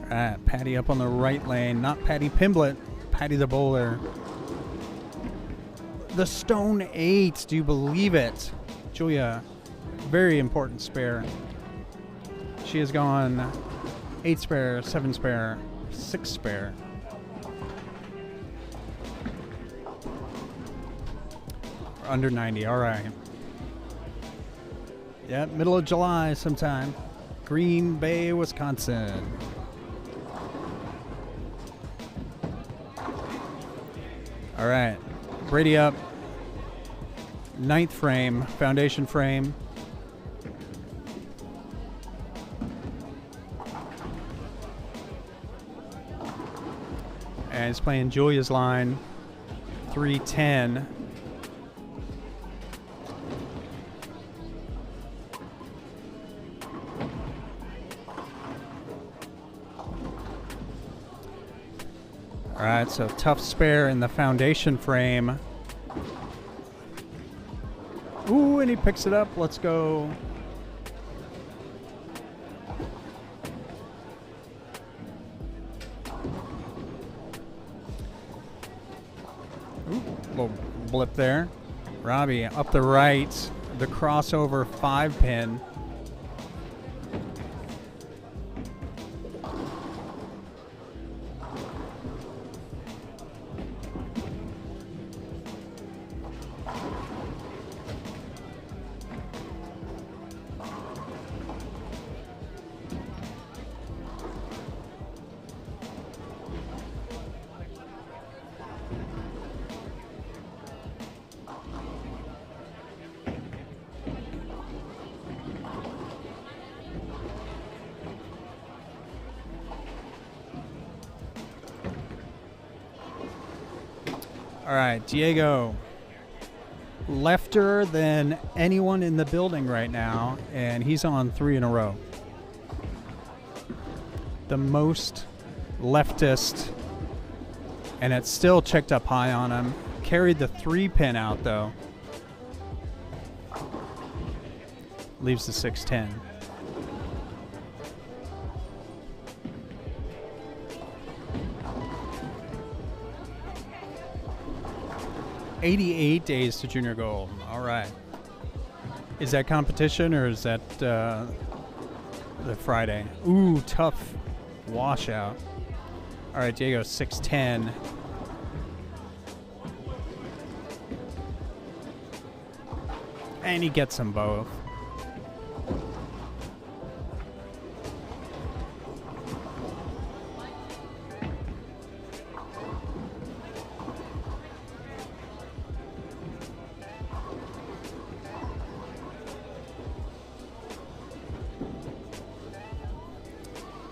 All right, Patty up on the right lane. Not Patty Pimblett, Patty the bowler. The stone 8, do you believe it? Julia, very important spare. She has gone 8 spare, 7 spare, 6 spare. Under 90, all right. Yeah, middle of July sometime. Green Bay, Wisconsin. All right, Brady up. 9th frame, foundation frame. And he's playing Julia's line, 3-10. All right, so tough spare in the foundation frame. Ooh, and he picks it up. Let's go. Ooh, little blip there. Robbie up the right, the crossover 5-pin. All right, Diego, lefter than anyone in the building right now, and he's on 3 in a row. The most leftist, and it's still checked up high on him. Carried the 3-pin out, though. Leaves the 6-10. $88 days to junior gold. All right. Is that competition or is that the Friday? Ooh, tough washout. All right, Diego, 610. And he gets them both.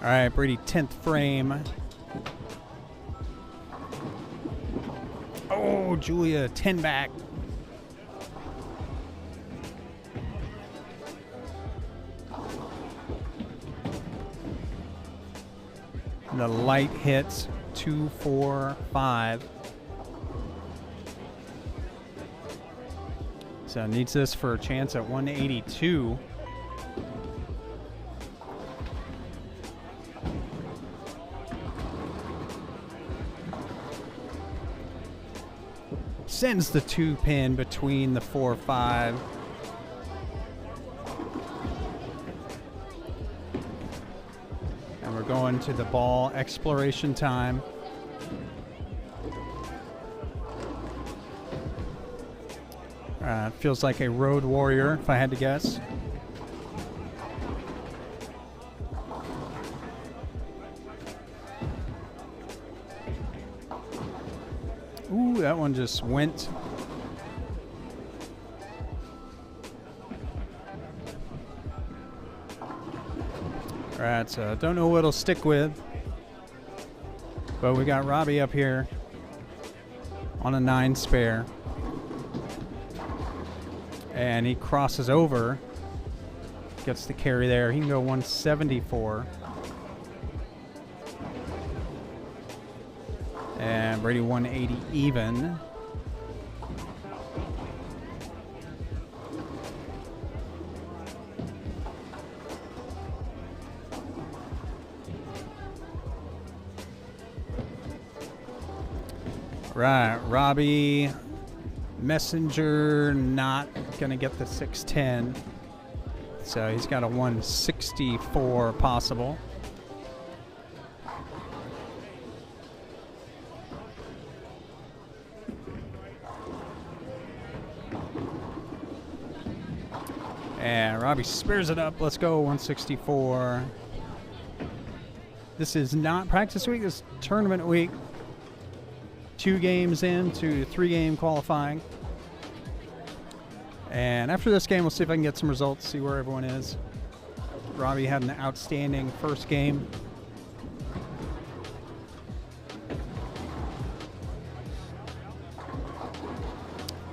All right, Brady, 10th frame. Oh, Julia, 10 back. The light hits 2, 4, 5. So needs this for a chance at 182. Sends the 2-pin between the 4, 5. And we're going to the ball exploration time. Feels like a road warrior, if I had to guess. Ooh, that one just went. All right, so don't know what it'll stick with. But we got Robbie up here on a 9 spare. And he crosses over. Gets the carry there. He can go 174. And Brady 180 even. Right, Robbie Messenger not gonna get the 610. So he's got a 164 possible. And Robbie spares it up. Let's go, 164. This is not practice week, this is tournament week. 2 games into 3-game qualifying. And after this game, we'll see if I can get some results, see where everyone is. Robbie had an outstanding first game.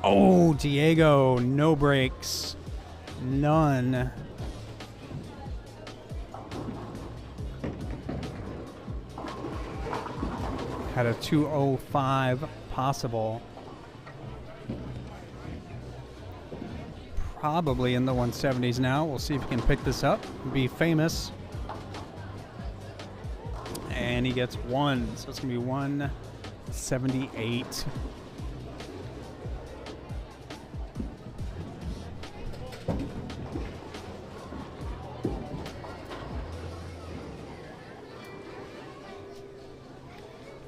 Oh, Diego, no breaks. None. Had a 205 possible. Probably in the 170s now. We'll see if he can pick this up and be famous. And he gets 1, so it's going to be 178.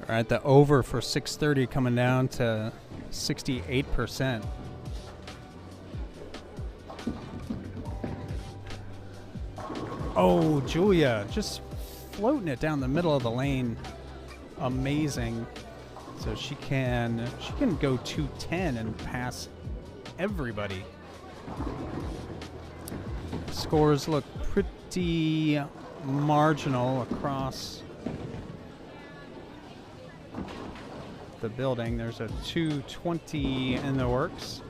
All right, the over for 630 coming down to 68%. Oh, Julia just floating it down the middle of the lane. Amazing. So she can go 210 and pass everybody. Scores look pretty marginal across the building. There's a 220 in the works.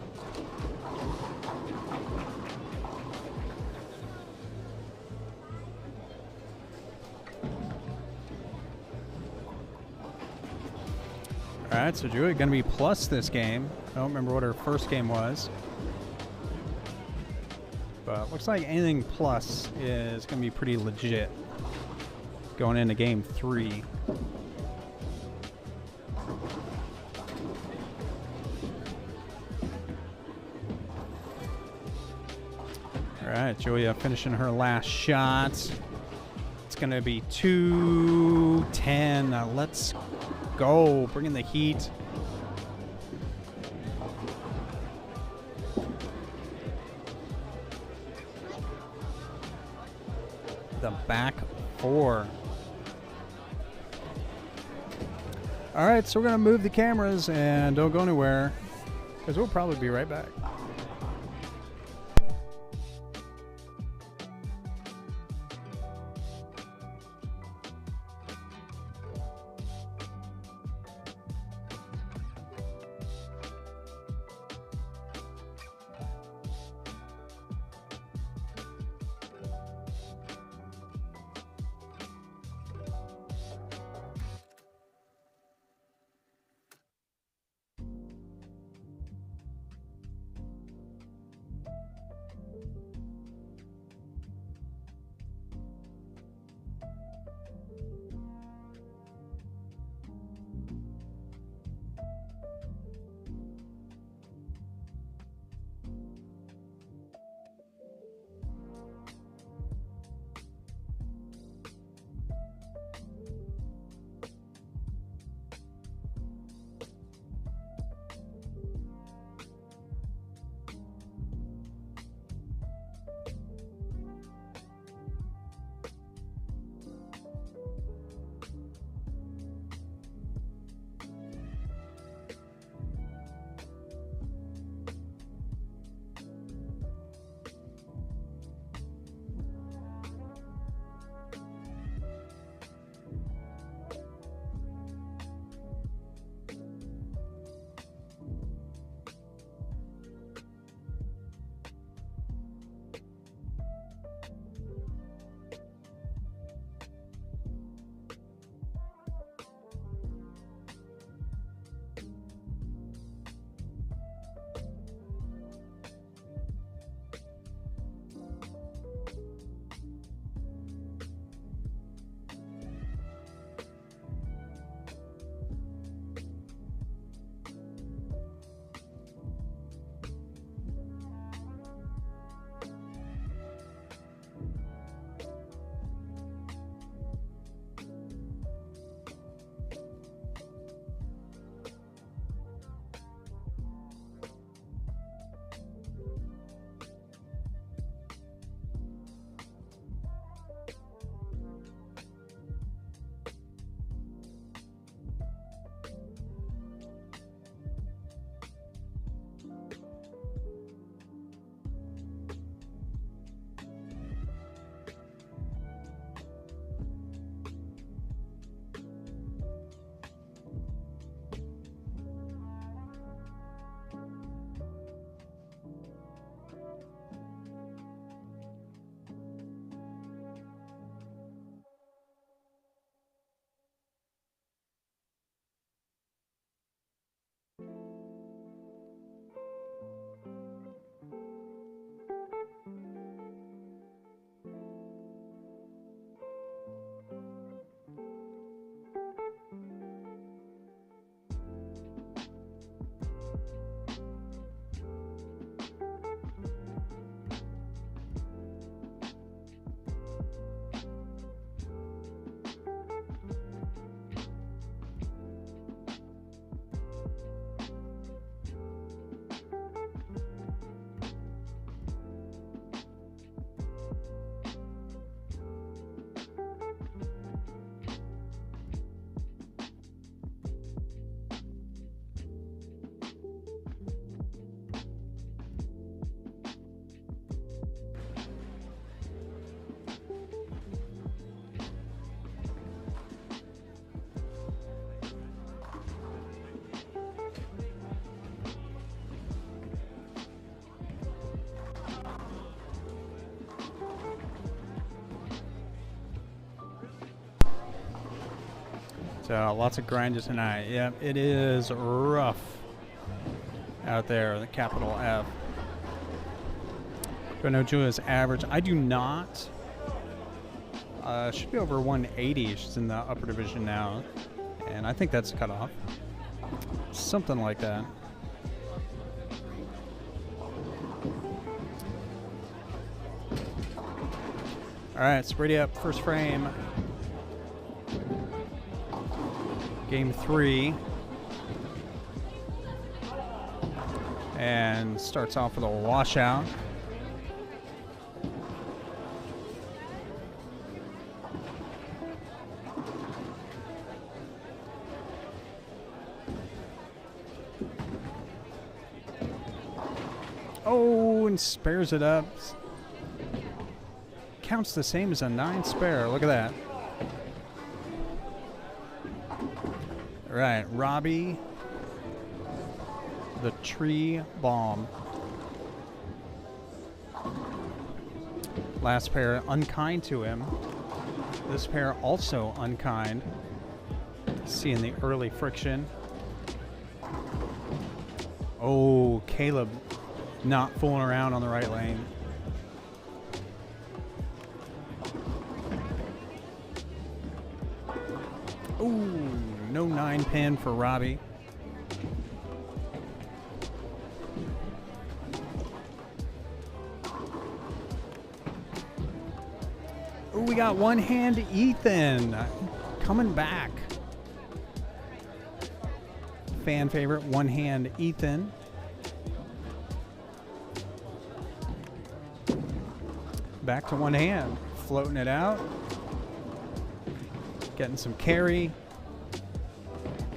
All right, so Julia going to be plus this game. I don't remember what her first game was. But looks like anything plus is going to be pretty legit going into game 3. All right, Julia finishing her last shot. It's going to be 210. Let's go. Bringing the heat. The back 4. All right, so we're going to move the cameras and don't go anywhere because we'll probably be right back. So lots of grinders tonight. Yep, it is rough out there, the capital F. Do I know Julia's average? I do not. Should be over 180. She's in the upper division now. And I think that's cut off. Something like that. All right, it's ready up. First frame. Game 3. And starts off with a washout. Oh, and spares it up. Counts the same as a 9 spare. Look at that. All right, Robbie, the tree bomb. Last pair unkind to him. This pair also unkind. Seeing the early friction. Oh, Caleb not fooling around on the right lane. Ooh, no 9-pin for Robbie. Ooh, we got one hand Ethan coming back. Fan favorite, one hand Ethan. Back to one hand, floating it out. Getting some carry.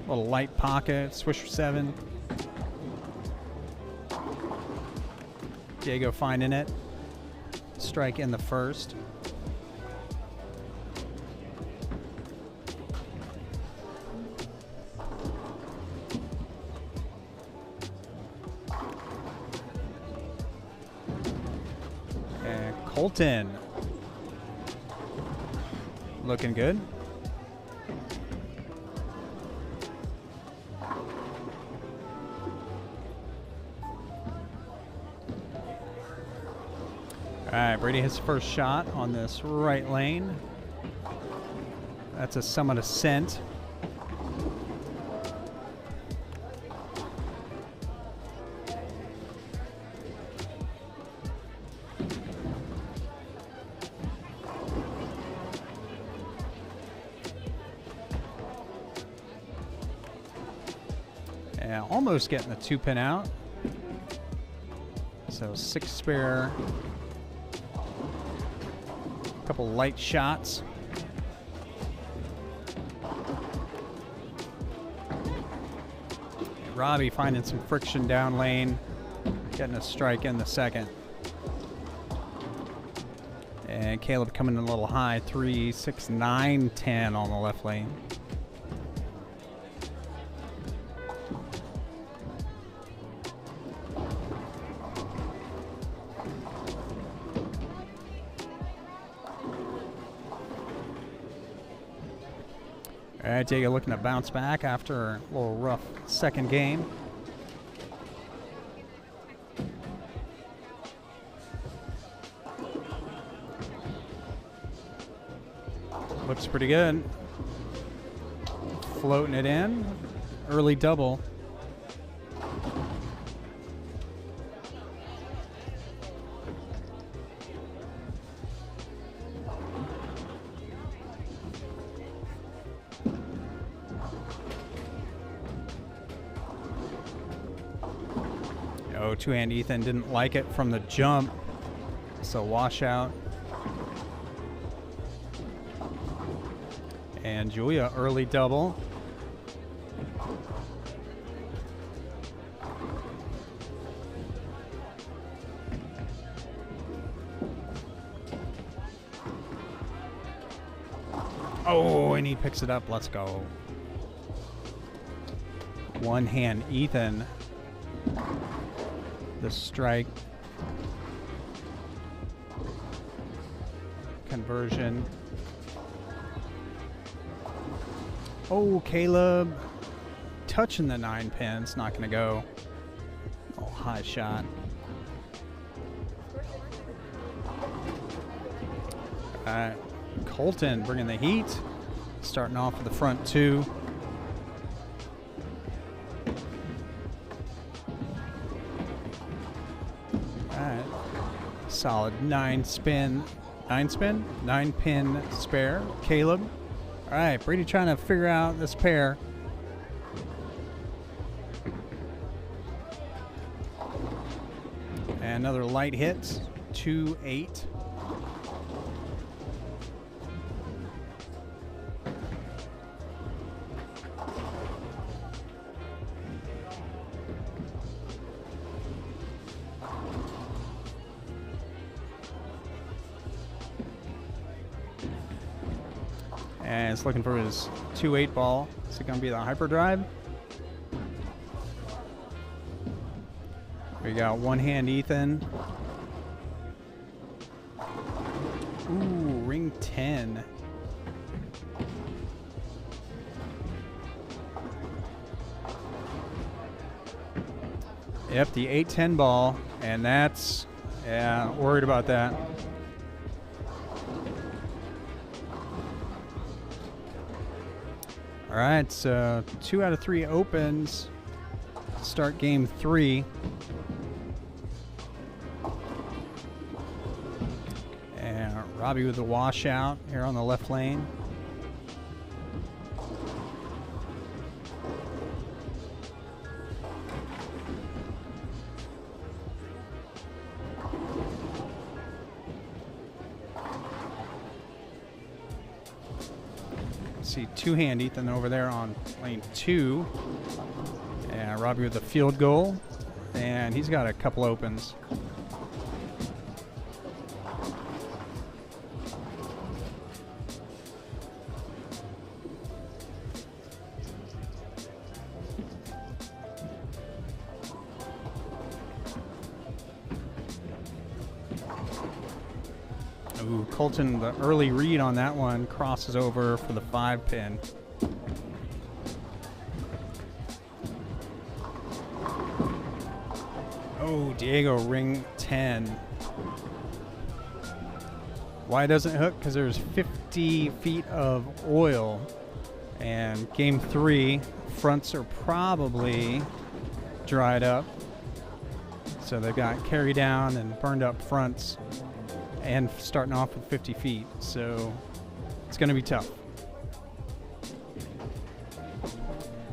Little light pocket, Swisher 7. Diego finding it. Strike in the first. And Colton. Looking good. All right, Brady hits first shot on this right lane. That's a Summit Ascent. Yeah, almost getting the 2-pin out. So 6 spare. Couple light shots. Robbie finding some friction down lane, getting a strike in the second. And Caleb coming in a little high, 3, 6, 9, 10 on the left lane. All right, Diego looking to bounce back after a little rough second game. Looks pretty good. Floating it in. Early double. Oh, two-hand Ethan didn't like it from the jump. So washout. And Julia early double. Oh, and he picks it up. Let's go. One hand Ethan. The strike. Conversion. Oh, Caleb touching the 9 pin. It's not going to go. Oh, high shot. All right, Colton bringing the heat. Starting off with the front 2. All right, solid 9 pin spare. Caleb. All right, Brady trying to figure out this pair. And another light hit, 2-8. And it's looking for his 2-8 ball. Is it going to be the hyperdrive? We got one hand Ethan. Ooh, ring 10. Yep, the 8-10 ball. And that's, yeah, worried about that. All right, so 2 out of 3 opens. Start game 3. And Robbie with the washout here on the left lane. See 2-hand Ethan over there on lane 2. And Robbie with the field goal. And he's got a couple opens. Ooh, Colton, the early read on that one, crosses over for the 5 pin. Oh, Diego, ring 10. Why doesn't it hook? Because there's 50 feet of oil. And game 3, fronts are probably dried up. So they've got carry down and burned up fronts. And starting off with 50 feet, so it's going to be tough.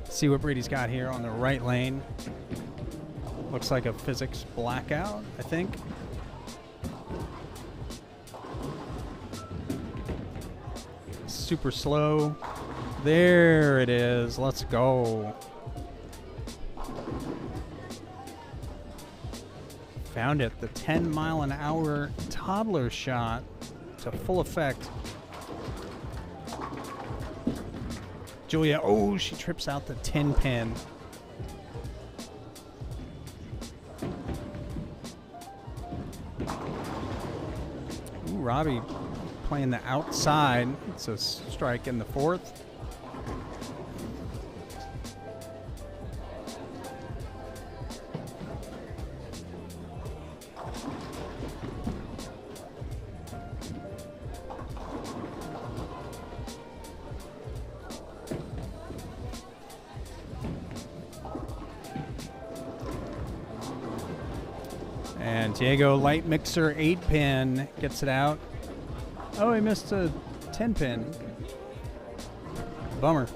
See what Brady's got here on the right lane. Looks like a physics blackout, I think. Super slow. There it is. Let's go. Found it. The 10-mile-an-hour toddler shot to full effect. Julia, oh, she trips out the 10 pin. Ooh, Robbie playing the outside. It's a strike in the 4th. And Diego, light mixer 8 pin, gets it out. Oh, he missed a 10 pin. Bummer.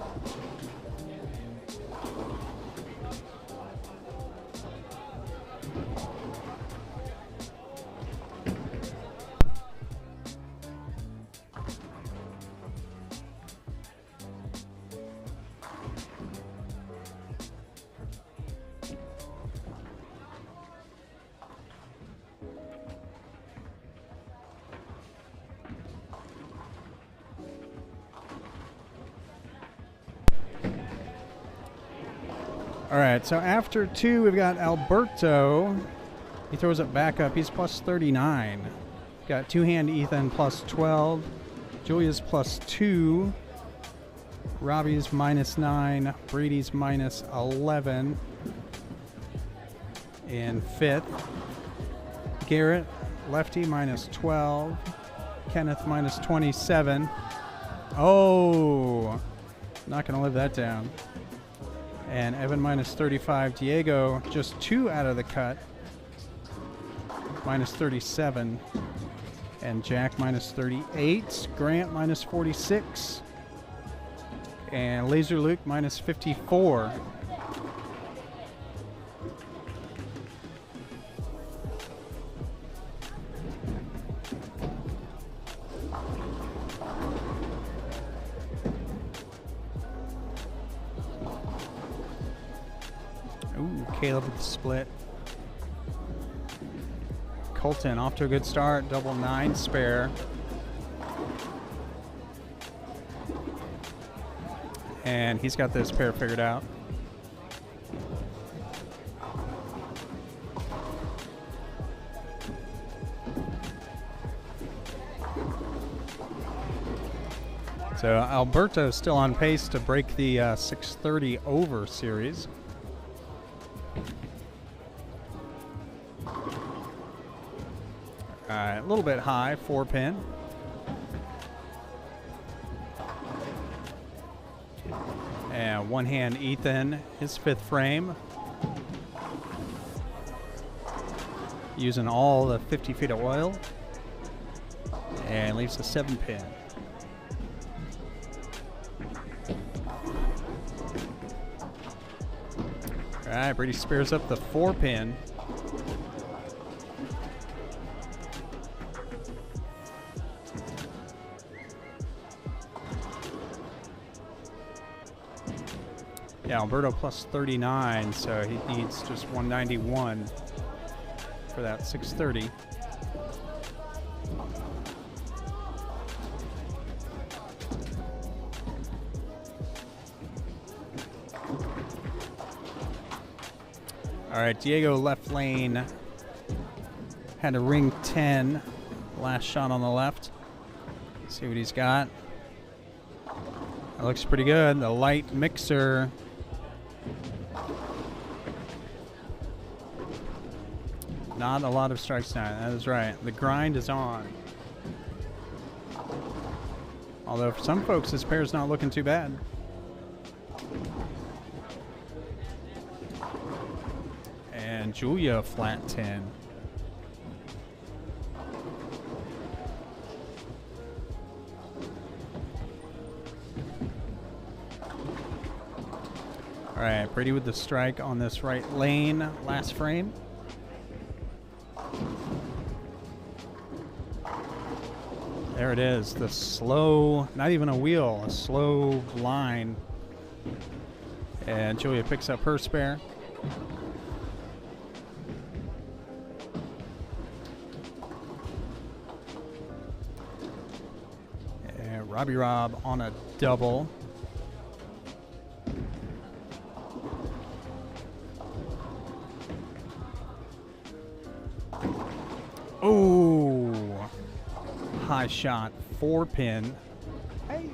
All right, so after 2, we've got Alberto. He throws it back up. He's plus 39. Got 2-hand Ethan plus 12. Julia's plus 2. Robbie's -9. Brady's -11. In fifth. Garrett, lefty, -12. Kenneth, -27. Oh, not going to live that down. And Evan, -35. Diego, just 2 out of the cut, -37. And Jack, -38. Grant, -46. And Laser Luke, -54. Ooh, Caleb with the split. Colton off to a good start, double 9 spare. And he's got this pair figured out. So Alberto still on pace to break the 630 over series. A little bit high, 4-pin. And one hand Ethan, his 5th frame. Using all the 50 feet of oil. And leaves a 7-pin. All right, Brady spares up the 4-pin. Yeah, Alberto plus 39, so he needs just 191 for that 630. All right, Diego left lane had a ring 10. Last shot on the left. See what he's got. That looks pretty good. The light mixer. Not a lot of strikes tonight. That is right. The grind is on. Although for some folks, this pair is not looking too bad. And Julia flat 10. All right, Brady with the strike on this right lane. Last frame. There it is, the slow, not even a wheel, a slow line. And Julia picks up her spare. And Robbie Rob on a double. Oh, high shot, 4-pin. Hey.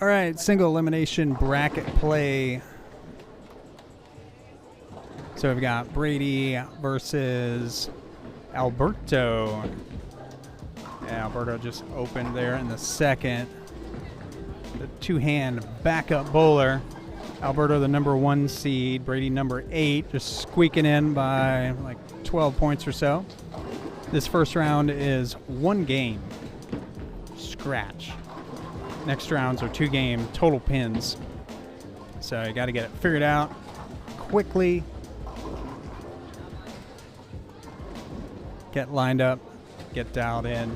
All right, single elimination bracket play. So we've got Brady versus Alberto. Yeah, Alberto just opened there in the second. The two-hand backup bowler. Alberto, the number 1 seed. Brady, number 8, just squeaking in by like 12 points or so. This first round is 1 game. Scratch. Next rounds are 2 game total pins. So you got to get it figured out quickly. Get lined up. Get dialed in.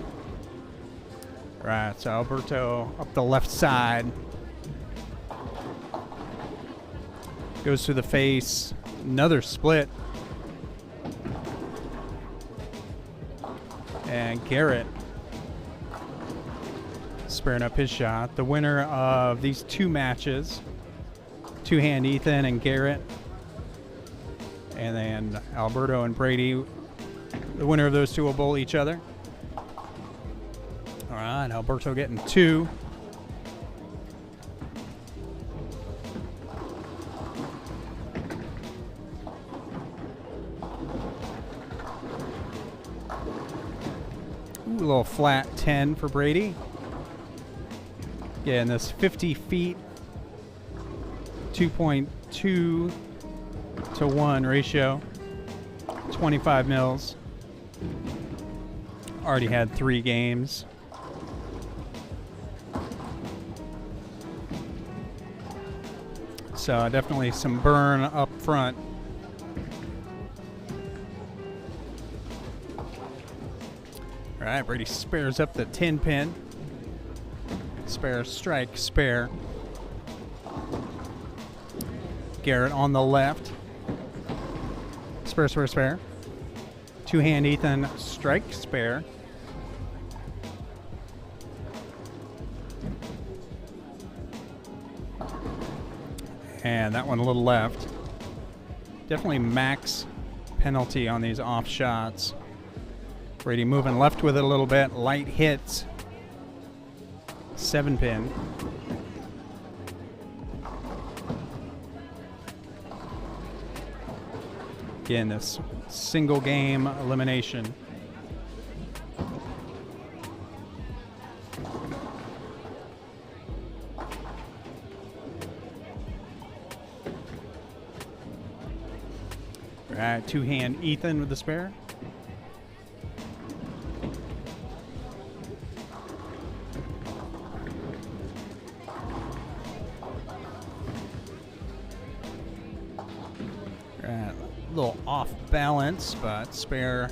All right, so Alberto up the left side. Goes to the face. Another split. And Garrett sparing up his shot. The winner of these 2 matches, two-hand Ethan and Garrett, and then Alberto and Brady, the winner of those 2 will bowl each other. All right, Alberto getting 2. Ooh, a little flat 10 for Brady. Yeah, and this 50 feet, 2.2 to 1 ratio, 25 mils. Already had 3 games. So definitely some burn up front. All right, Brady spares up the 10 pin. Spare, strike, spare. Garrett on the left. Spare, spare, spare. Two-hand Ethan, strike, spare. And that one a little left. Definitely max penalty on these off shots. Brady moving left with it a little bit. Light hits. 7 pin. Again, this single game elimination. All right, two-hand Ethan with the spare. Little off balance, but spare.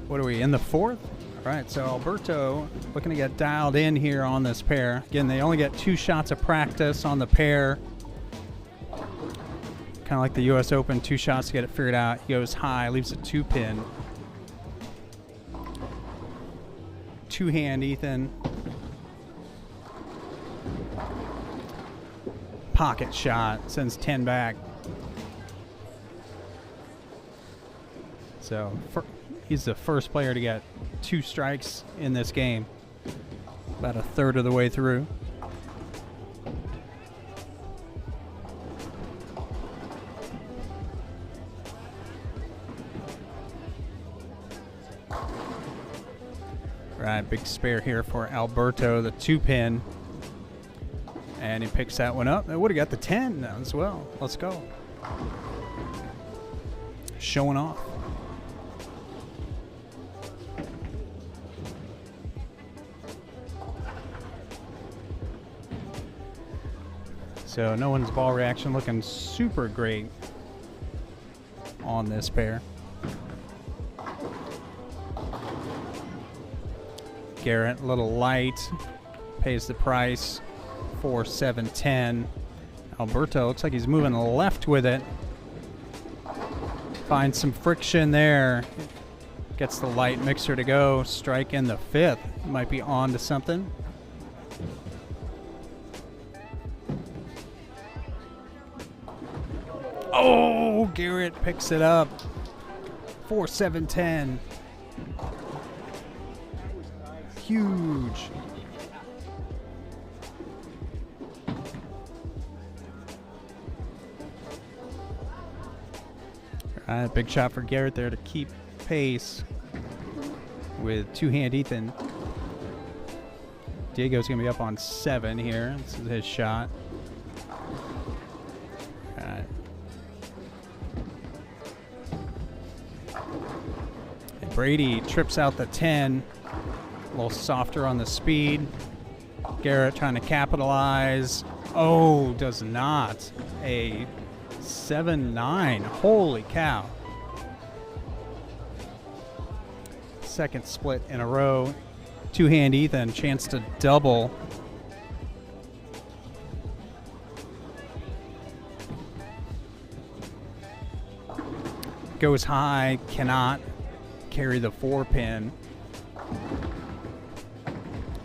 What are we in the 4th? All right, so Alberto looking to get dialed in here on this pair. Again, they only get 2 shots of practice on the pair. Kind of like the U.S. Open, 2 shots to get it figured out. He goes high, leaves a 2 pin. Two-hand Ethan. Pocket shot, sends 10 back. So he's the first player to get 2 strikes in this game. About a third of the way through. Right, big spare here for Alberto, the 2 pin. And he picks that one up. They would have got the 10 as well. Let's go. Showing off. So no one's ball reaction looking super great on this pair. Garrett, a little light, pays the price, 4, 7, 10. Alberto looks like he's moving left with it. Finds some friction there. Gets the light mixer to go. Strike in the 5th. Might be on to something. Oh, Garrett picks it up. 4, 7, 10. Huge. Big shot for Garrett there to keep pace with two-hand Ethan. Diego's going to be up on 7 here. This is his shot. All right. And Brady trips out the 10. A little softer on the speed. Garrett trying to capitalize. Oh, does not. A 7-9. Holy cow. Second split in a row. Two-hand Ethan, chance to double. Goes high, cannot carry the 4-pin.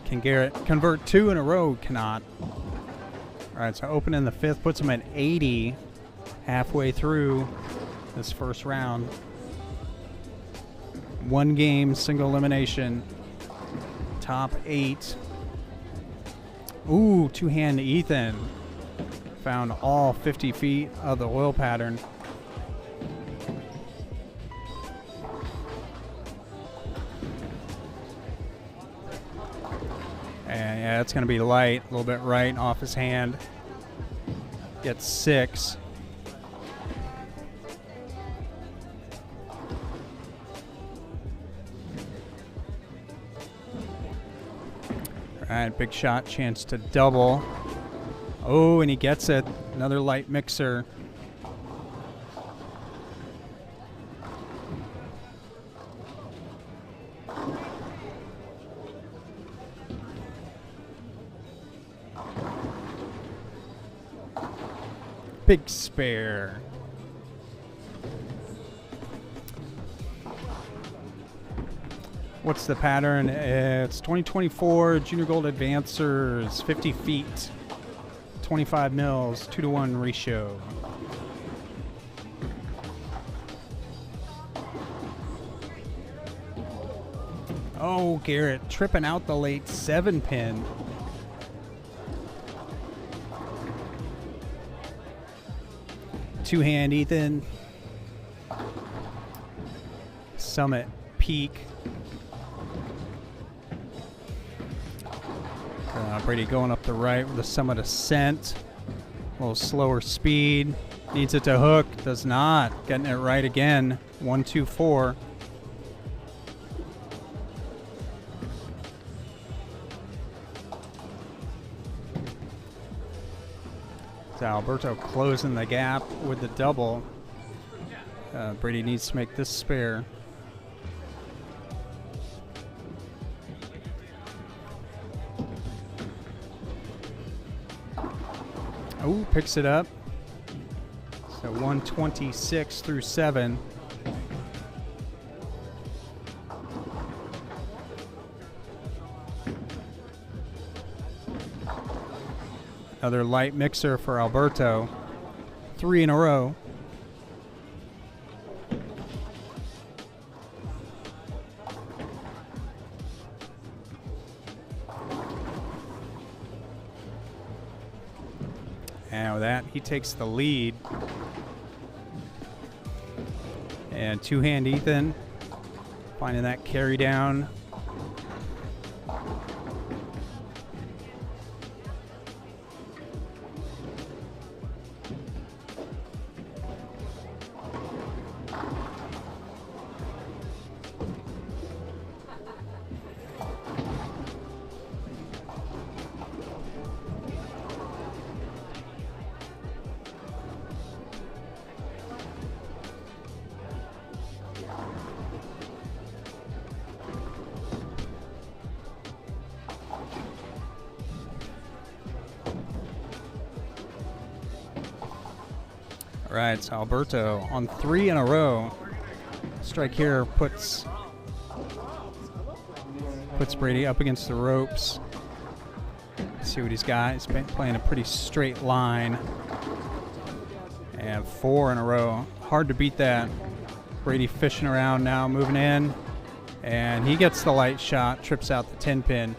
Can Garrett convert 2 in a row? Cannot. All right, so open in the 5th, puts him at 80 halfway through this first round. 1 game, single elimination. Top 8. Ooh, two-hand Ethan found all 50 feet of the oil pattern. And yeah, it's going to be light, a little bit right off his hand. Gets 6. All right, big shot, chance to double. Oh, and he gets it. Another light mixer. Big spare. What's the pattern? It's 2024 Junior Gold Advancers, 50 feet, 25 mils, 2-to-1 ratio. Oh, Garrett tripping out the late 7-pin. Two-hand Ethan. Summit peak. Brady going up the right with the Summit Ascent. A little slower speed. Needs it to hook. Does not. Getting it right again. 1-2-4. So Alberto closing the gap with the double. Brady needs to make this spare. Oh, picks it up. So 126 through 7. Another light mixer for Alberto. 3 in a row. And with that, he takes the lead. And two-hand Ethan finding that carry down. All right, so Alberto on 3 in a row. Strike here puts Brady up against the ropes. Let's see what he's got. He's been playing a pretty straight line. And 4 in a row. Hard to beat that. Brady fishing around now, moving in. And he gets the light shot, trips out the 10-pin.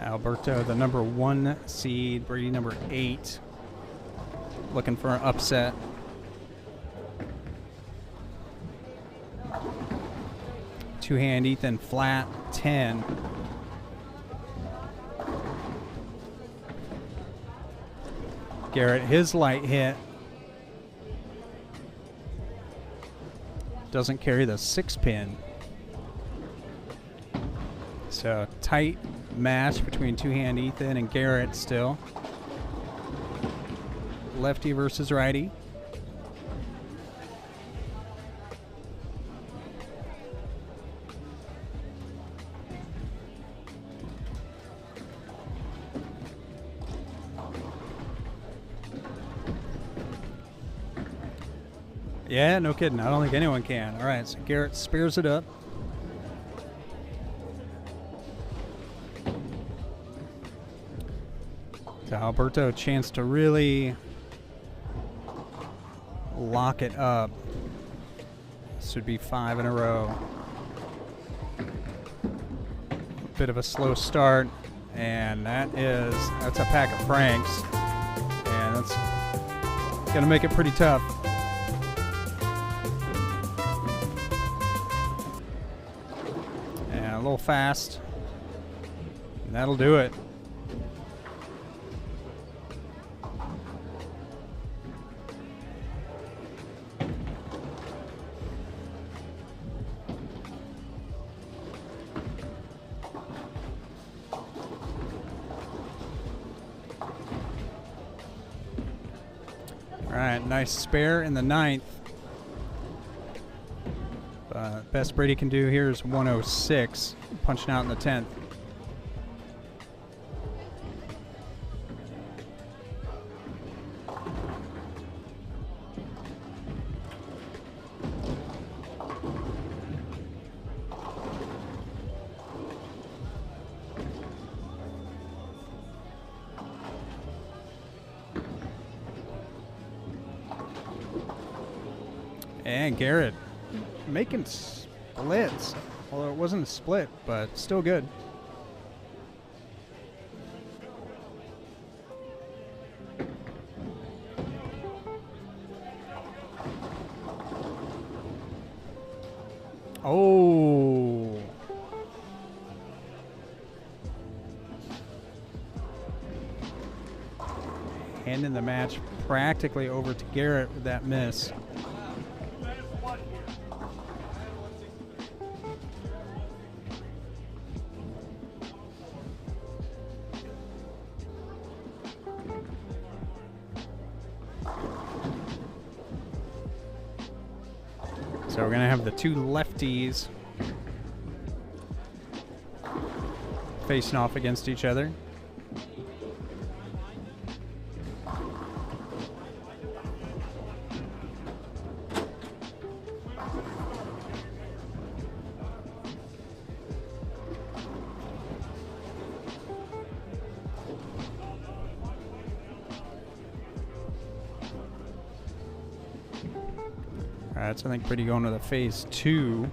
Alberto, the number 1 seed. Brady, number 8. Looking for an upset. Two-hand Ethan flat 10. Garrett, his light hit. Doesn't carry the 6-pin. So tight match between two-hand Ethan and Garrett still. Lefty versus righty. Yeah, no kidding. I don't think anyone can. All right, so Garrett spares it up. So Alberto, a chance to really lock it up. This would be 5 in a row. Bit of a slow start, and that's a pack of Franks, and that's gonna make it pretty tough. And a little fast. And that'll do it. All right, nice spare in the 9th. Best Brady can do here is 106, punching out in the 10th. And Garrett making splits. Although it wasn't a split, but still good. Oh. Handing the match practically over to Garrett with that miss. So we're going to have the two lefties facing off against each other. All right, so I think Brady going to the phase 2.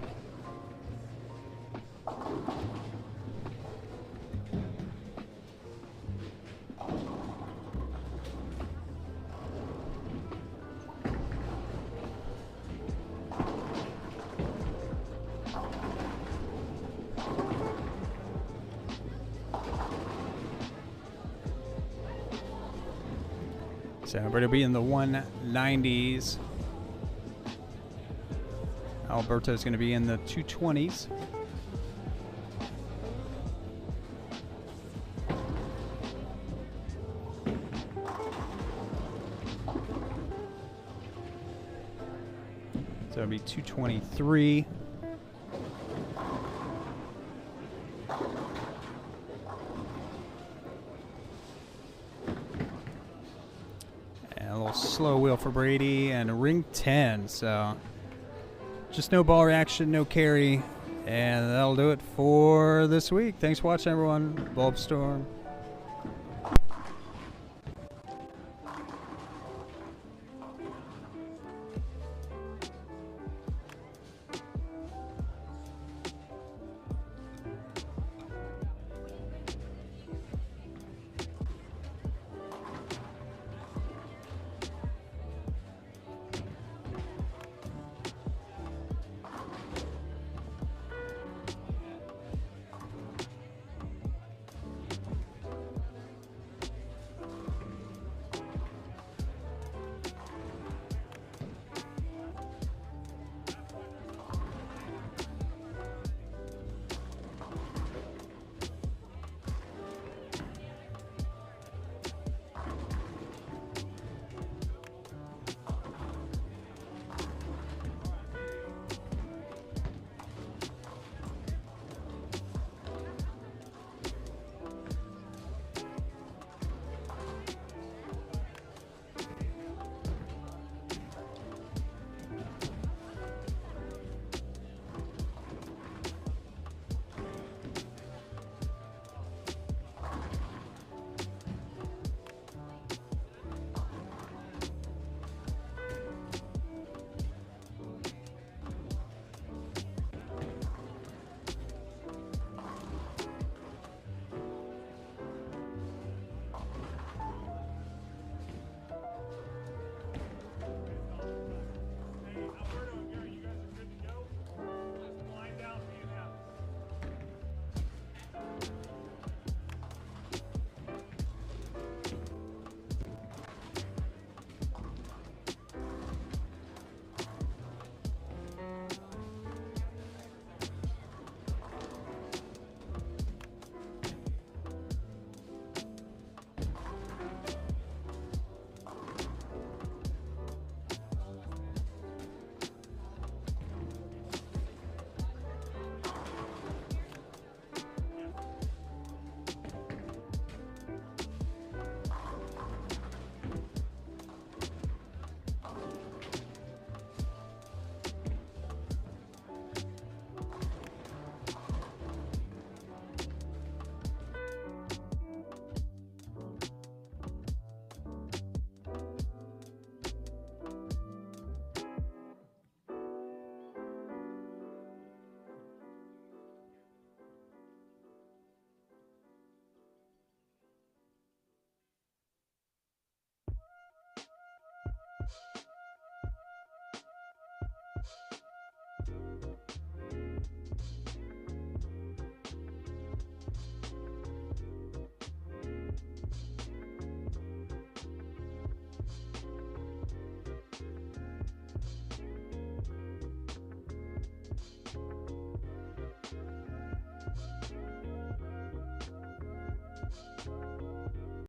So Brady will be in the 190s. Alberto's going to be in the 220s. So it'll be 223. And a little slow wheel for Brady and ring 10. So just no ball reaction, no carry, and that'll do it for this week. Thanks for watching, everyone. Bulbstorm.